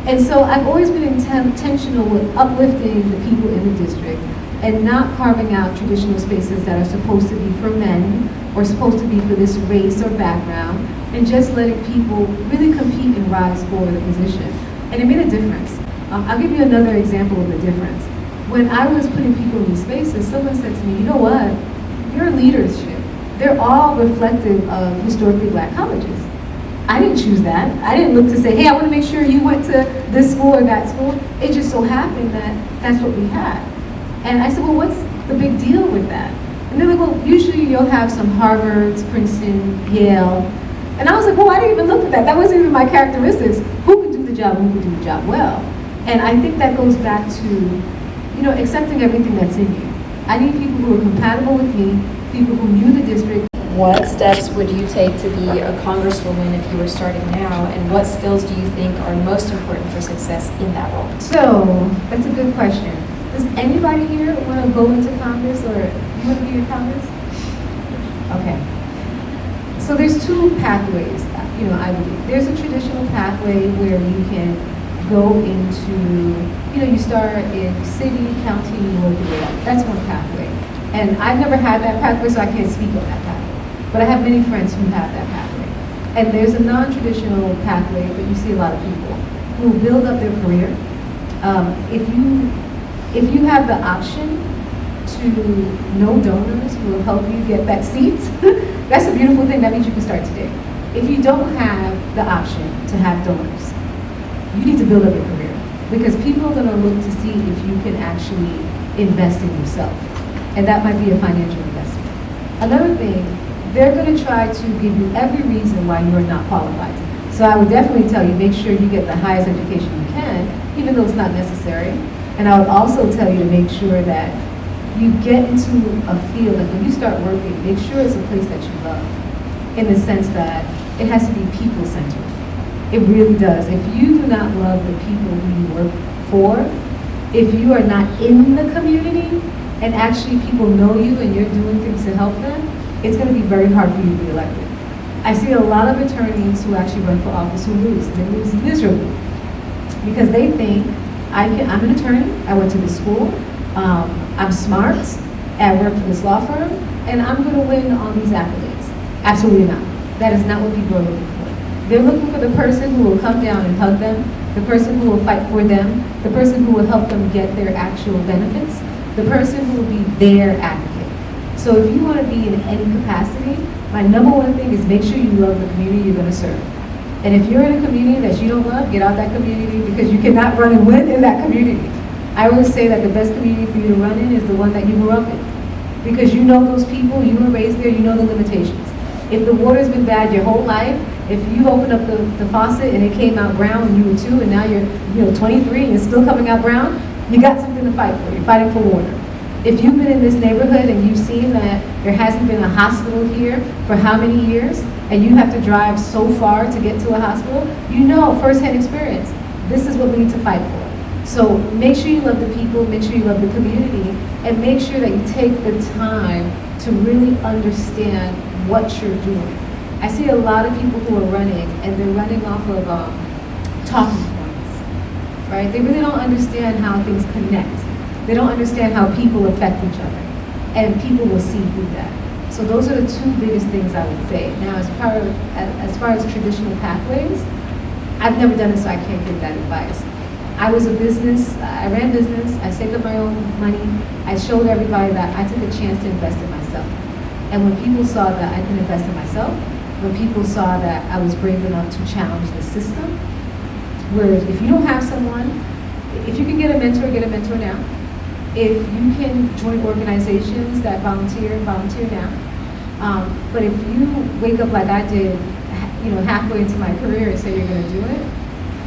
And so I've always been intentional with uplifting the people in the district and not carving out traditional spaces that are supposed to be for men or supposed to be for this race or background, and just letting people really compete and rise for the position. And it made a difference. I'll give you another example of the difference. When I was putting people in these spaces, someone said to me, you know what? Your leadership, they're all reflective of historically black colleges. I didn't choose that. I didn't look to say, hey, I want to make sure you went to this school or that school. It just so happened that that's what we had. And I said, well, what's the big deal with that? And they're like, well, usually you'll have some Harvards, Princeton, Yale. And I was like, well, I didn't even look at that. That wasn't even my characteristics. Who could do the job and who could do the job well? And I think that goes back to, accepting everything that's in you. I need people who are compatible with me, people who knew the district. What steps would you take to be a congresswoman if you were starting now, and what skills do you think are most important for success in that role? So, that's a good question. Does anybody here want to go into Congress, or you want to be in Congress? Okay. So there's two pathways, I believe. There's a traditional pathway where you can go into, you start in city, county, you work your way up. That's one pathway. And I've never had that pathway, so I can't speak on that pathway. But I have many friends who have that pathway. And there's a non-traditional pathway, but you see a lot of people who build up their career. If you have the option to know donors who will help you get that seat, that's a beautiful thing. That means you can start today. If you don't have the option to have donors, you need to build up your career, because people are going to look to see if you can actually invest in yourself. And that might be a financial investment. Another thing, they're going to try to give you every reason why you're not qualified. So I would definitely tell you, make sure you get the highest education you can, even though it's not necessary. And I would also tell you to make sure that you get into a field, like when you start working, make sure it's a place that you love, in the sense that it has to be people-centered. It really does. If you do not love the people who you work for, if you are not in the community, and actually people know you and you're doing things to help them, it's going to be very hard for you to be elected. I see a lot of attorneys who actually run for office who lose, and they lose miserably, because they think, I'm an attorney, I went to this school, I'm smart, I work for this law firm, and I'm going to win on these accolades. Absolutely not. That is not what people are looking for. They're looking for the person who will come down and hug them, the person who will fight for them, the person who will help them get their actual benefits, the person who will be their advocate. So if you want to be in any capacity, my number one thing is make sure you love the community you're going to serve. And if you're in a community that you don't love, get out that community, because you cannot run and win in that community. I always say that the best community for you to run in is the one that you grew up in. Because you know those people, you were raised there, you know the limitations. If the water's been bad your whole life, if you opened up the faucet and it came out brown when you were 2 and now you're 23 and it's still coming out brown, you got something to fight for. You're fighting for water. If you've been in this neighborhood and you've seen that there hasn't been a hospital here for how many years, and you have to drive so far to get to a hospital, you know firsthand experience. this is what we need to fight for. So make sure you love the people, make sure you love the community, and make sure that you take the time to really understand what you're doing. I see a lot of people who are running, and they're running off of talking points, right? They really don't understand how things connect. They don't understand how people affect each other, and people will see through that. So those are the two biggest things I would say. Now, as far as traditional pathways, I've never done it, so I can't give that advice. I ran business, I saved up my own money, I showed everybody that I took a chance to invest in myself. And when people saw that I could invest in myself, when people saw that I was brave enough to challenge the system, where if you don't have someone, if you can get a mentor now. If you can join organizations that volunteer now. But if you wake up like I did, halfway into my career and say you're going to do it,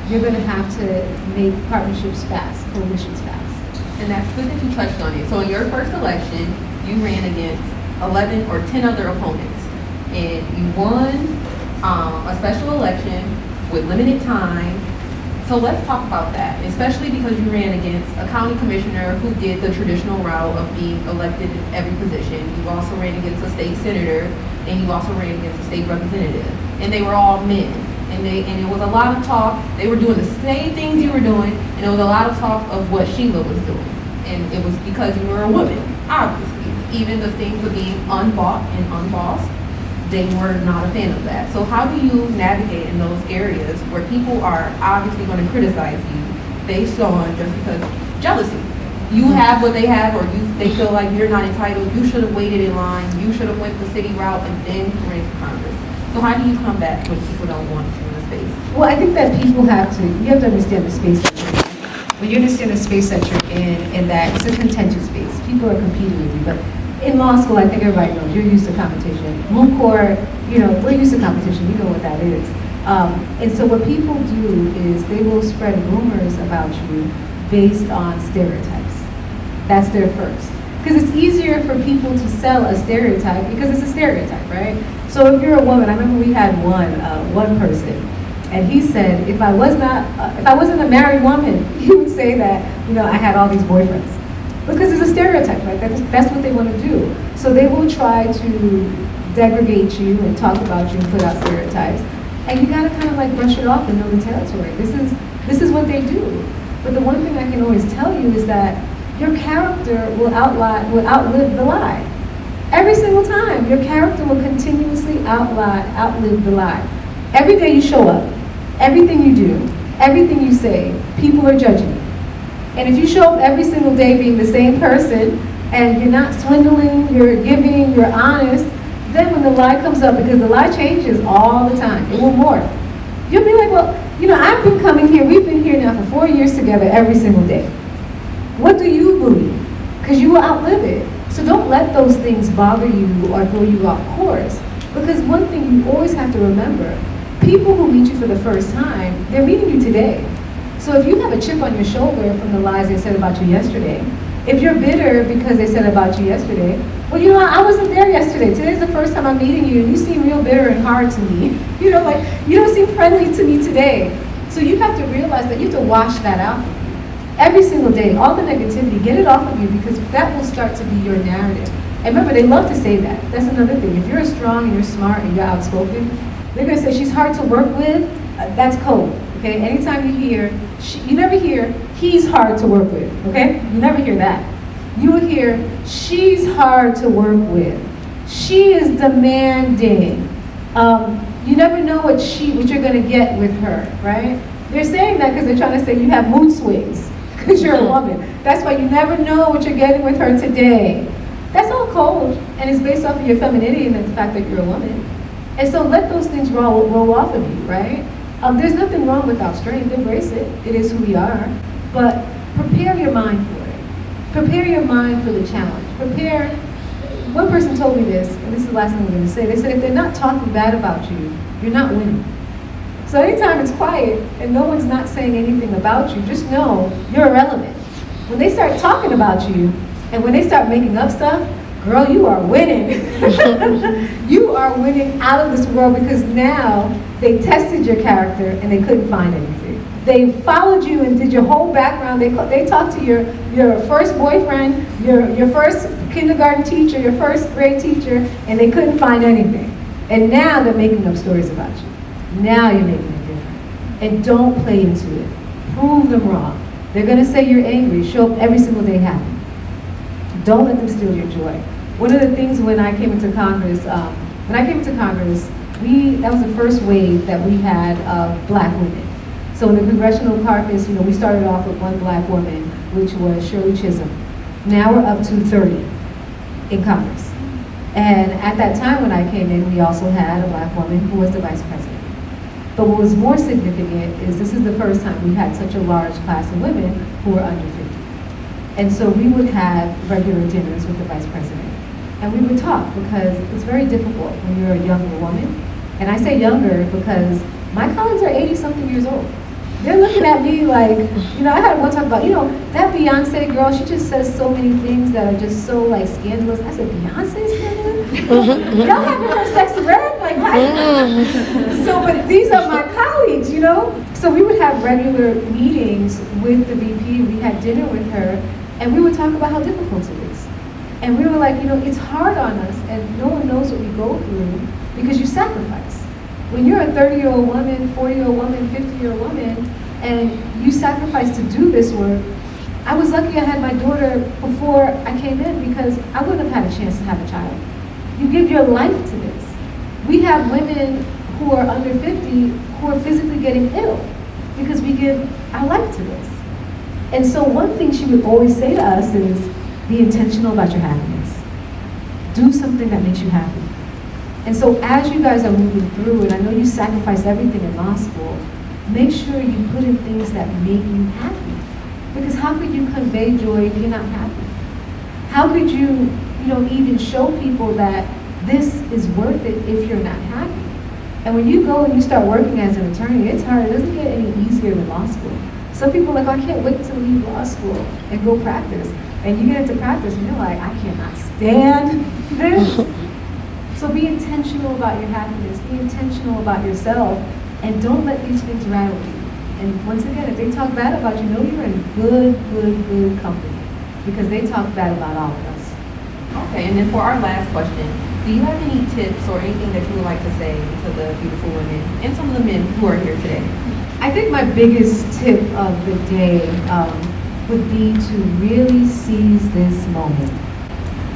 you're going to have to make partnerships fast, coalitions fast. And that's good that you touched on it. So in your first election, you ran against 11 or 10 other opponents. And you won a special election with limited time. So let's talk about that, especially because you ran against a county commissioner who did the traditional route of being elected in every position. You also ran against a state senator, and you also ran against a state representative. And they were all men. And it was a lot of talk. They were doing the same things you were doing, and it was a lot of talk of what Sheila was doing. And it was because you were a woman, obviously. Even the things of being unbought and unbossed, they were not a fan of that. So how do you navigate in those areas where people are obviously going to criticize you based on just because jealousy? You have what they have, or they feel like you're not entitled, you should have waited in line, you should have went the city route and then ran for Congress. So how do you come back when people don't want you in the space? Well, I think that you have to understand the space that you're in. When you understand the space that you're in, and that it's a contentious space, people are competing with you. But in law school, I think everybody knows, you're used to competition. Moot court, we're used to competition, you know what that is. And so what people do is they will spread rumors about you based on stereotypes. That's their first. Because it's easier for people to sell a stereotype because it's a stereotype, right? So if you're a woman, I remember we had one person, and he said, if I wasn't a married woman, he would say that, I had all these boyfriends. Because it's a stereotype, right? That's what they want to do. So they will try to degrade you and talk about you and put out stereotypes. And you gotta kind of like brush it off and know the territory. This is what they do. But the one thing I can always tell you is that your character will outlive the lie. Every single time, your character will continuously outlive the lie. Every day you show up, everything you do, everything you say, people are judging you. And if you show up every single day being the same person, and you're not swindling, you're giving, you're honest, then when the lie comes up, because the lie changes all the time, it will morph. You'll be like, well, I've been coming here, we've been here now for 4 years together every single day. What do you believe? Because you will outlive it. So don't let those things bother you or throw you off course. Because one thing you always have to remember, people who meet you for the first time, they're meeting you today. So if you have a chip on your shoulder from the lies they said about you yesterday, if you're bitter because they said about you yesterday, well, I wasn't there yesterday. Today's the first time I'm meeting you, and you seem real bitter and hard to me. You don't seem friendly to me today. So you have to realize that you have to wash that out. Every single day, all the negativity, get it off of you, because that will start to be your narrative. And remember, they love to say that. That's another thing. If you're strong and you're smart and you're outspoken, they're going to say she's hard to work with. That's code. Okay? Anytime you hear, you never hear he's hard to work with. Okay? You never hear that. You will hear she's hard to work with. She is demanding. You never know what you're going to get with her, right? They're saying that because they're trying to say you have mood swings because you're a woman. That's why you never know what you're getting with her today. That's all cold, and it's based off of your femininity and the fact that you're a woman. And so let those things roll off of you, right? There's nothing wrong with our strength. Embrace it. It is who we are. But prepare your mind for it. Prepare your mind for the challenge. One person told me this, and this is the last thing I'm going to say. They said, if they're not talking bad about you, you're not winning. So anytime it's quiet and no one's not saying anything about you, just know you're irrelevant. When they start talking about you, and when they start making up stuff, girl, you are winning. You are winning out of this world, because now they tested your character and they couldn't find anything. They followed you and did your whole background. They talked to your first boyfriend, your first kindergarten teacher, your first grade teacher, and they couldn't find anything. And now they're making up stories about you. Now you're making it different. And don't play into it. Prove them wrong. They're going to say you're angry. Show up every single day happy. Don't let them steal your joy. One of the things when I came into Congress, that was the first wave that we had of black women. So in the Congressional Caucus, we started off with one black woman, which was Shirley Chisholm. Now we're up to 30 in Congress. And at that time when I came in, we also had a black woman who was the vice president. But what was more significant is this is the first time we had such a large class of women who were under 50. And so we would have regular dinners with the vice president. And we would talk because it's very difficult when you're a younger woman. And I say younger because my colleagues are 80-something years old. They're looking at me like, I had one talk about, that Beyonce girl, she just says so many things that are just so like scandalous. I said, Beyonce scandalous? Y'all haven't heard Sexy Red? Like, what? So, but these are my colleagues, So we would have regular meetings with the VP. We had dinner with her, and we would talk about how difficult it is. And we were like, it's hard on us, and no one knows what we go through because you sacrifice. When you're a 30-year-old woman, 40-year-old woman, 50-year-old woman, and you sacrifice to do this work, I was lucky I had my daughter before I came in because I wouldn't have had a chance to have a child. You give your life to this. We have women who are under 50 who are physically getting ill because we give our life to this. And so one thing she would always say to us is, be intentional about your happiness. Do something that makes you happy. And so as you guys are moving through, and I know you sacrifice everything in law school, make sure you put in things that make you happy. Because how could you convey joy if you're not happy? How could you, even show people that this is worth it if you're not happy? And when you go and you start working as an attorney, it's hard. It doesn't get any easier than law school. Some people are like, I can't wait to leave law school and go practice. And you get into practice and you're like, I cannot stand this. So be intentional about your happiness, be intentional about yourself, and don't let these things rattle you. And once again, if they talk bad about you, know you're in good company, because they talk bad about all of us. Okay, and then for our last question, do you have any tips or anything that you would like to say to the beautiful women and some of the men who are here today? I think my biggest tip of the day would be to really seize this moment.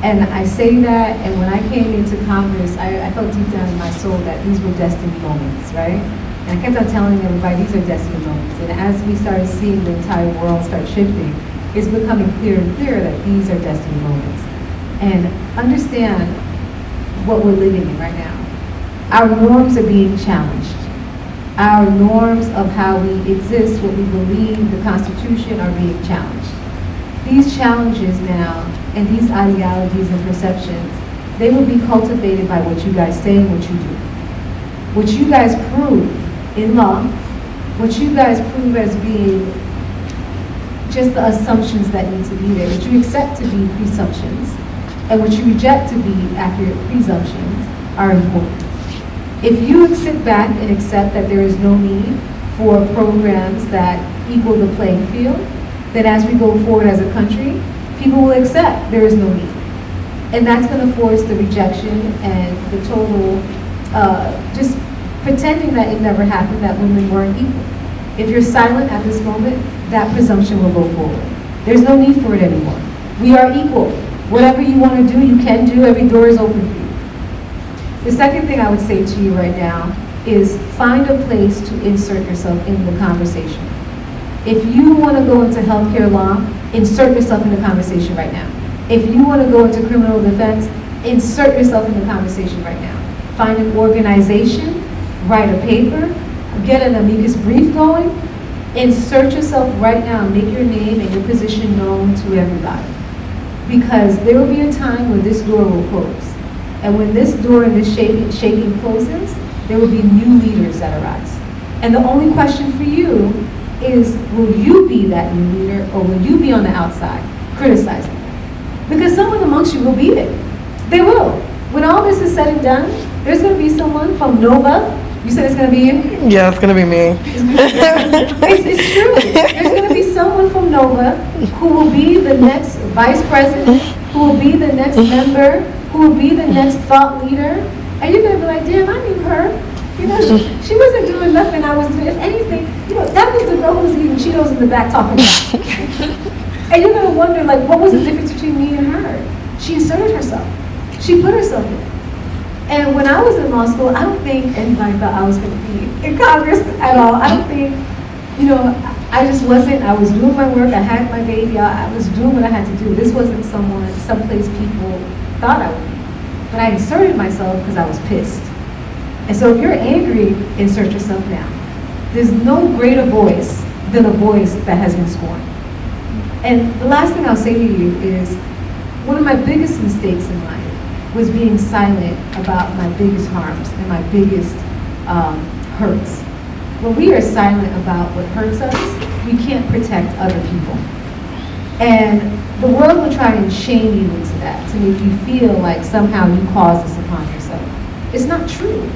And I say that, and when I came into Congress, I felt deep down in my soul that these were destiny moments, right? And I kept on telling everybody, these are destiny moments. And as we started seeing the entire world start shifting, it's becoming clearer and clearer that these are destiny moments. And understand what we're living in right now. Our norms are being challenged. Our norms of how we exist, what we believe, the Constitution, are being challenged. These challenges now, and these ideologies and perceptions, they will be cultivated by what you guys say and what you do. What you guys prove in law, what you guys prove as being just the assumptions that need to be there, what you accept to be presumptions, and what you reject to be accurate presumptions are important. If you sit back and accept that there is no need for programs that equal the playing field, then as we go forward as a country, people will accept there is no need. And that's going to force the rejection and the total, just pretending that it never happened, that women weren't equal. If you're silent at this moment, that presumption will go forward. There's no need for it anymore. We are equal. Whatever you want to do, you can do. Every door is open for you. The second thing I would say to you right now is find a place to insert yourself in the conversation. If you want to go into healthcare law, insert yourself in the conversation right now. If you want to go into criminal defense, insert yourself in the conversation right now. Find an organization, write a paper, get an amicus brief going, insert yourself right now, make your name and your position known to everybody. Because there will be a time when this door will close. And when this door and this shaking closes, there will be new leaders that arise. And the only question for you is, will you be that new leader, or will you be on the outside criticizing? Because someone amongst you will be there. They will. When all this is said and done, there's going to be someone from Nova You said it's gonna be you? Yeah, it's gonna be me. It's true. There's going to be someone from Nova who will be the next vice president, who will be the next member, who will be the next thought leader. And you're going to be like, damn, I knew her. You know, she wasn't doing nothing I was doing. If anything, you know, that was the girl who was eating Cheetos in the back talking about. And you're going to wonder, like, what was the difference between me and her? She inserted herself. She put herself in. And when I was in law school, I don't think anybody thought I was going to be in Congress at all. I don't think, you know, I just wasn't. I was doing my work. I had my baby. I was doing what I had to do. This wasn't someplace people thought I would be. But I inserted myself because I was pissed. And so if you're angry, insert yourself now. There's no greater voice than a voice that has been scorned. And the last thing I'll say to you is, one of my biggest mistakes in life was being silent about my biggest harms and my biggest hurts. When we are silent about what hurts us, we can't protect other people. And the world will try and shame you into that, to make you feel like somehow you caused this upon yourself. It's not true.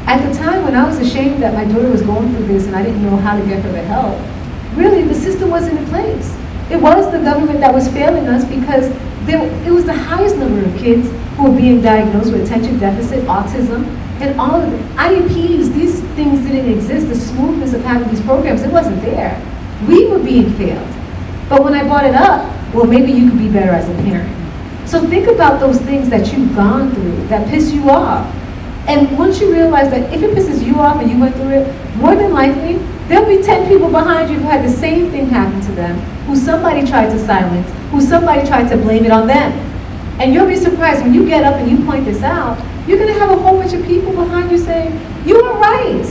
At the time when I was ashamed that my daughter was going through this and I didn't know how to get her the help, really the system wasn't in place. It was the government that was failing us because it was the highest number of kids who were being diagnosed with attention deficit, autism, and all of it. IEPs, these things didn't exist. The smoothness of having these programs, it wasn't there. We were being failed. But when I brought it up, well, maybe you could be better as a parent. So think about those things that you've gone through that piss you off. And once you realize that if it pisses you off and you went through it, more than likely, there'll be 10 people behind you who had the same thing happen to them, who somebody tried to silence, who somebody tried to blame it on them. And you'll be surprised when you get up and you point this out, you're gonna have a whole bunch of people behind you saying, you were right.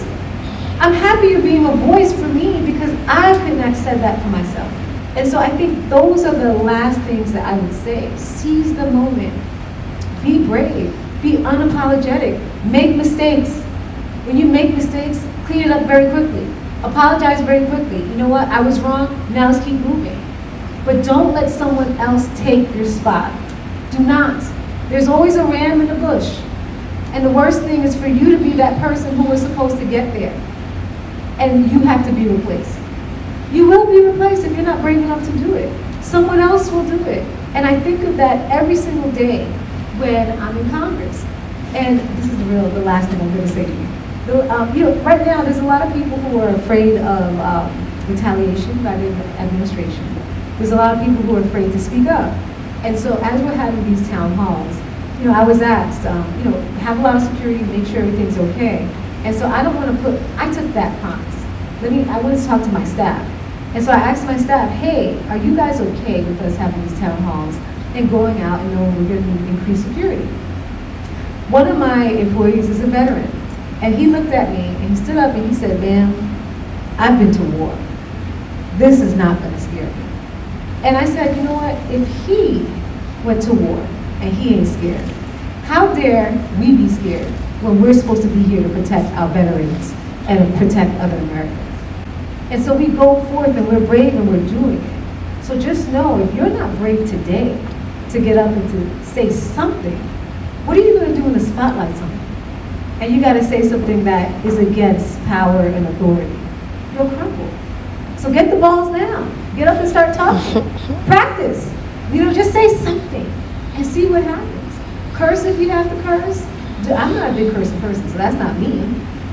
I'm happy you're being a voice for me because I couldn't have said that for myself. And so I think those are the last things that I would say. Seize the moment. Be brave. Be unapologetic. Make mistakes. When you make mistakes, clean it up very quickly. Apologize very quickly. You know what? I was wrong. Now let's keep moving. But don't let someone else take your spot. Do not. There's always a ram in the bush. And the worst thing is for you to be that person who was supposed to get there. And you have to be replaced. You will be replaced if you're not brave enough to do it. Someone else will do it. And I think of that every single day when I'm in Congress. And this is the last thing I'm going to say to you. You know, right now there's a lot of people who are afraid of retaliation by the administration. There's a lot of people who are afraid to speak up. And so as we're having these town halls, you know, I was asked, you know, have a lot of security, make sure everything's okay. And so I don't want to I took that promise. I wanted to talk to my staff. And so I asked my staff, hey, are you guys okay with us having these town halls and going out and knowing we're going to need increased security? One of my employees is a veteran. And he looked at me and he stood up and he said, ma'am, I've been to war. This is not going to scare me. And I said, you know what? If he went to war and he ain't scared, how dare we be scared when we're supposed to be here to protect our veterans and protect other Americans? And so we go forth and we're brave and we're doing it. So just know, if you're not brave today to get up and to say something, what are you going to do when the spotlight's on you? And you got to say something that is against power and authority. You'll crumble. So get the balls down. Get up and start talking. Practice. You know, just say something and see what happens. Curse if you have to curse. I'm not a big cursing person, so that's not me.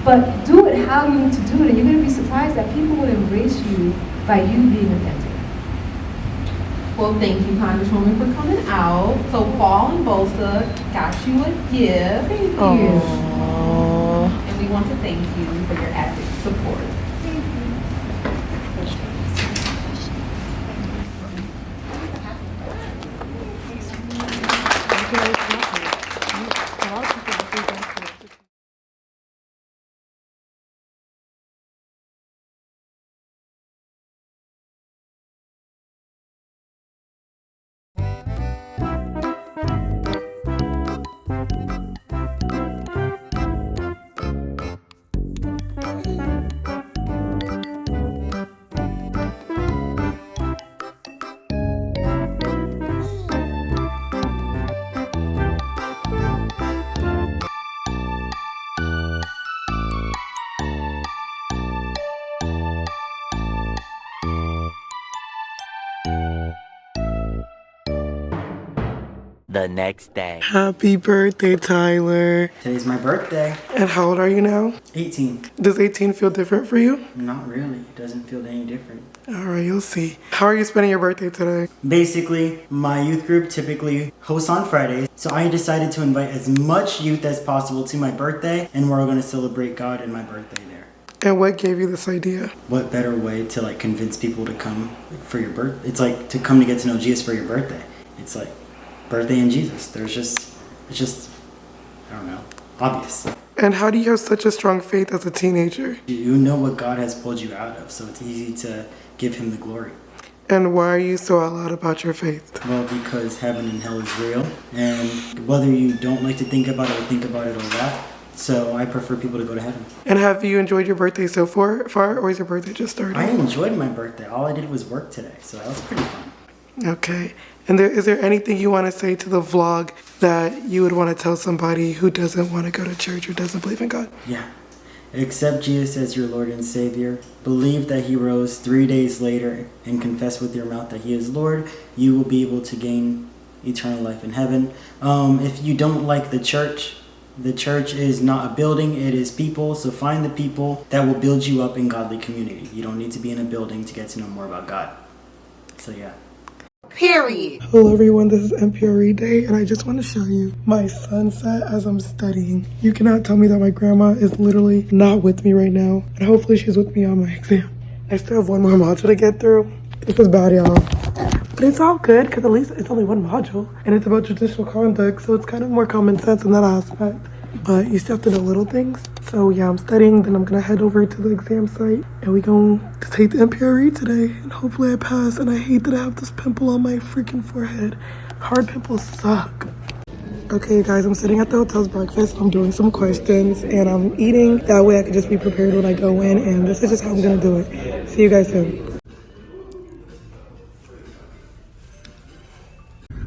But do it how you need to do it, and you're going to be surprised that people will embrace you by you being authentic. Well, thank you, Congresswoman, for coming out. So Paul and Bosa got you a gift. Thank you. Aww. And we want to thank you for your active support. The next day. Happy birthday, Tyler. Today's my birthday. And how old are you now? 18. Does 18 feel different for you? Not really. It doesn't feel any different. Alright, you'll see. How are you spending your birthday today? Basically, my youth group typically hosts on Fridays, so I decided to invite as much youth as possible to my birthday, and we're all going to celebrate God and my birthday there. And what gave you this idea? What better way to like convince people to come for your birthday? It's like to come to get to know Jesus for your birthday. It's like birthday and Jesus. It's just, I don't know, obvious. And how do you have such a strong faith as a teenager? You know what God has pulled you out of, so it's easy to give him the glory. And why are you so out loud about your faith? Well, because heaven and hell is real, and whether you don't like to think about it or think about it a lot, so I prefer people to go to heaven. And have you enjoyed your birthday so far, or is your birthday just started? I enjoyed my birthday. All I did was work today, so that was pretty fun. Okay. And is there anything you want to say to the vlog that you would want to tell somebody who doesn't want to go to church or doesn't believe in God? Yeah. Accept Jesus as your Lord and Savior. Believe that he rose 3 days later and confess with your mouth that he is Lord. You will be able to gain eternal life in heaven. If you don't like the church is not a building, it is people. So find the people that will build you up in godly community. You don't need to be in a building to get to know more about God. So yeah. Period. Hello everyone, this is MPRE Day, and I just want to show you my sunset as I'm studying. You cannot tell me that my grandma is literally not with me right now, and hopefully she's with me on my exam. I still have one more module to get through. This was bad, y'all. But it's all good, because at least it's only one module, and it's about judicial conduct, so it's kind of more common sense in that aspect. But you still have to know little things. So yeah, I'm studying, then I'm gonna head over to the exam site, and we gonna take the MPRE today, and hopefully I pass. And I hate that I have this pimple on my freaking forehead. Hard pimples suck. Okay guys, I'm sitting at the hotel's breakfast. I'm doing some questions, and I'm eating. That way I can just be prepared when I go in, and this is just how I'm gonna do it. See you guys soon.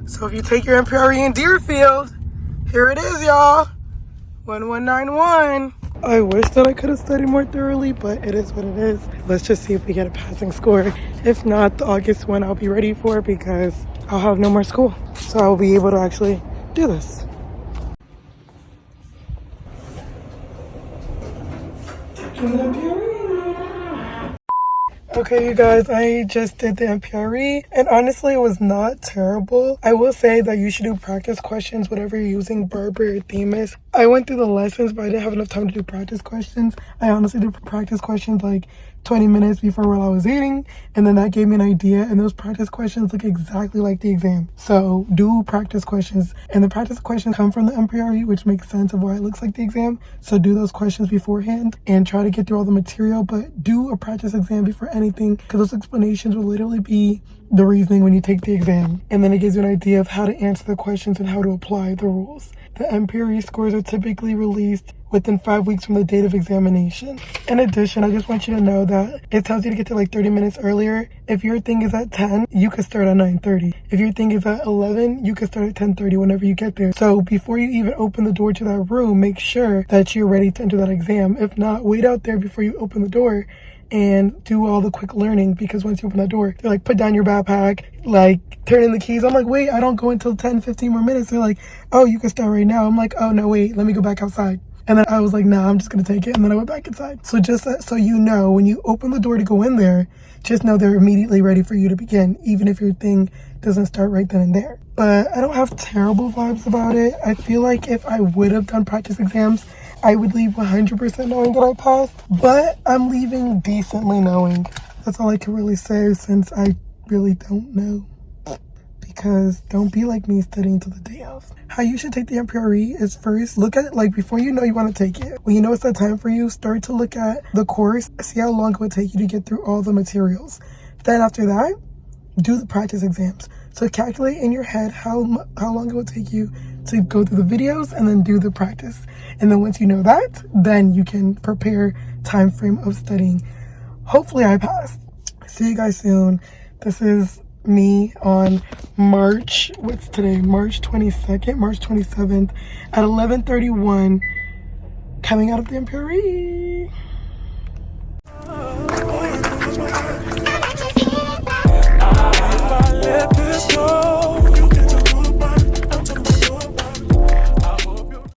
So if you take your MPRE in Deerfield, here it is, y'all. 1191. I wish that I could have studied more thoroughly, but it is what it is. Let's just see if we get a passing score. If not, the August one I'll be ready for because I'll have no more school. So I'll be able to actually do this. Okay, you guys, I just did the MPRE, and honestly, it was not terrible. I will say that you should do practice questions, whatever you're using, Barber or Themis. I went through the lessons, but I didn't have enough time to do practice questions. I honestly did practice questions like 20 minutes before while I was eating, and then that gave me an idea, and those practice questions look exactly like the exam. So do practice questions, and the practice questions come from the MPRE, which makes sense of why it looks like the exam. So do those questions beforehand and try to get through all the material, but do a practice exam before anything, because those explanations will literally be the reasoning when you take the exam, and then it gives you an idea of how to answer the questions and how to apply the rules. The MPRE scores are typically released within 5 weeks from the date of examination. In addition, I just want you to know that it tells you to get there like 30 minutes earlier. If your thing is at 10, you could start at 9:30. If your thing is at 11, you could start at 10:30 whenever you get there. So before you even open the door to that room, make sure that you're ready to enter that exam. If not, wait out there before you open the door and do all the quick learning, because once you open that door, they're like, put down your backpack, like turn in the keys. I'm like, wait, I don't go until 10-15 more minutes. They're like, oh, you can start right now. I'm like, oh no, wait, let me go back outside. And then I was like, nah, I'm just gonna take it. And then I went back inside. So just so you know, when you open the door to go in there, just know they're immediately ready for you to begin, even if your thing doesn't start right then and there. But I don't have terrible vibes about it. I feel like if I would have done practice exams, I would leave 100% knowing that I passed. But I'm leaving decently knowing. That's all I can really say, since I really don't know. Because don't be like me studying till the day of. How you should take the MPRE is first look at it, like before you know you want to take it. When you know it's that time for you, start to look at the course, see how long it would take you to get through all the materials. Then after that, do the practice exams. So calculate in your head how long it would take you to go through the videos and then do the practice. And then once you know that, then you can prepare time frame of studying. Hopefully I passed. See you guys soon. This is me on March 22nd, March 27th at 11:31, coming out of the MPRE.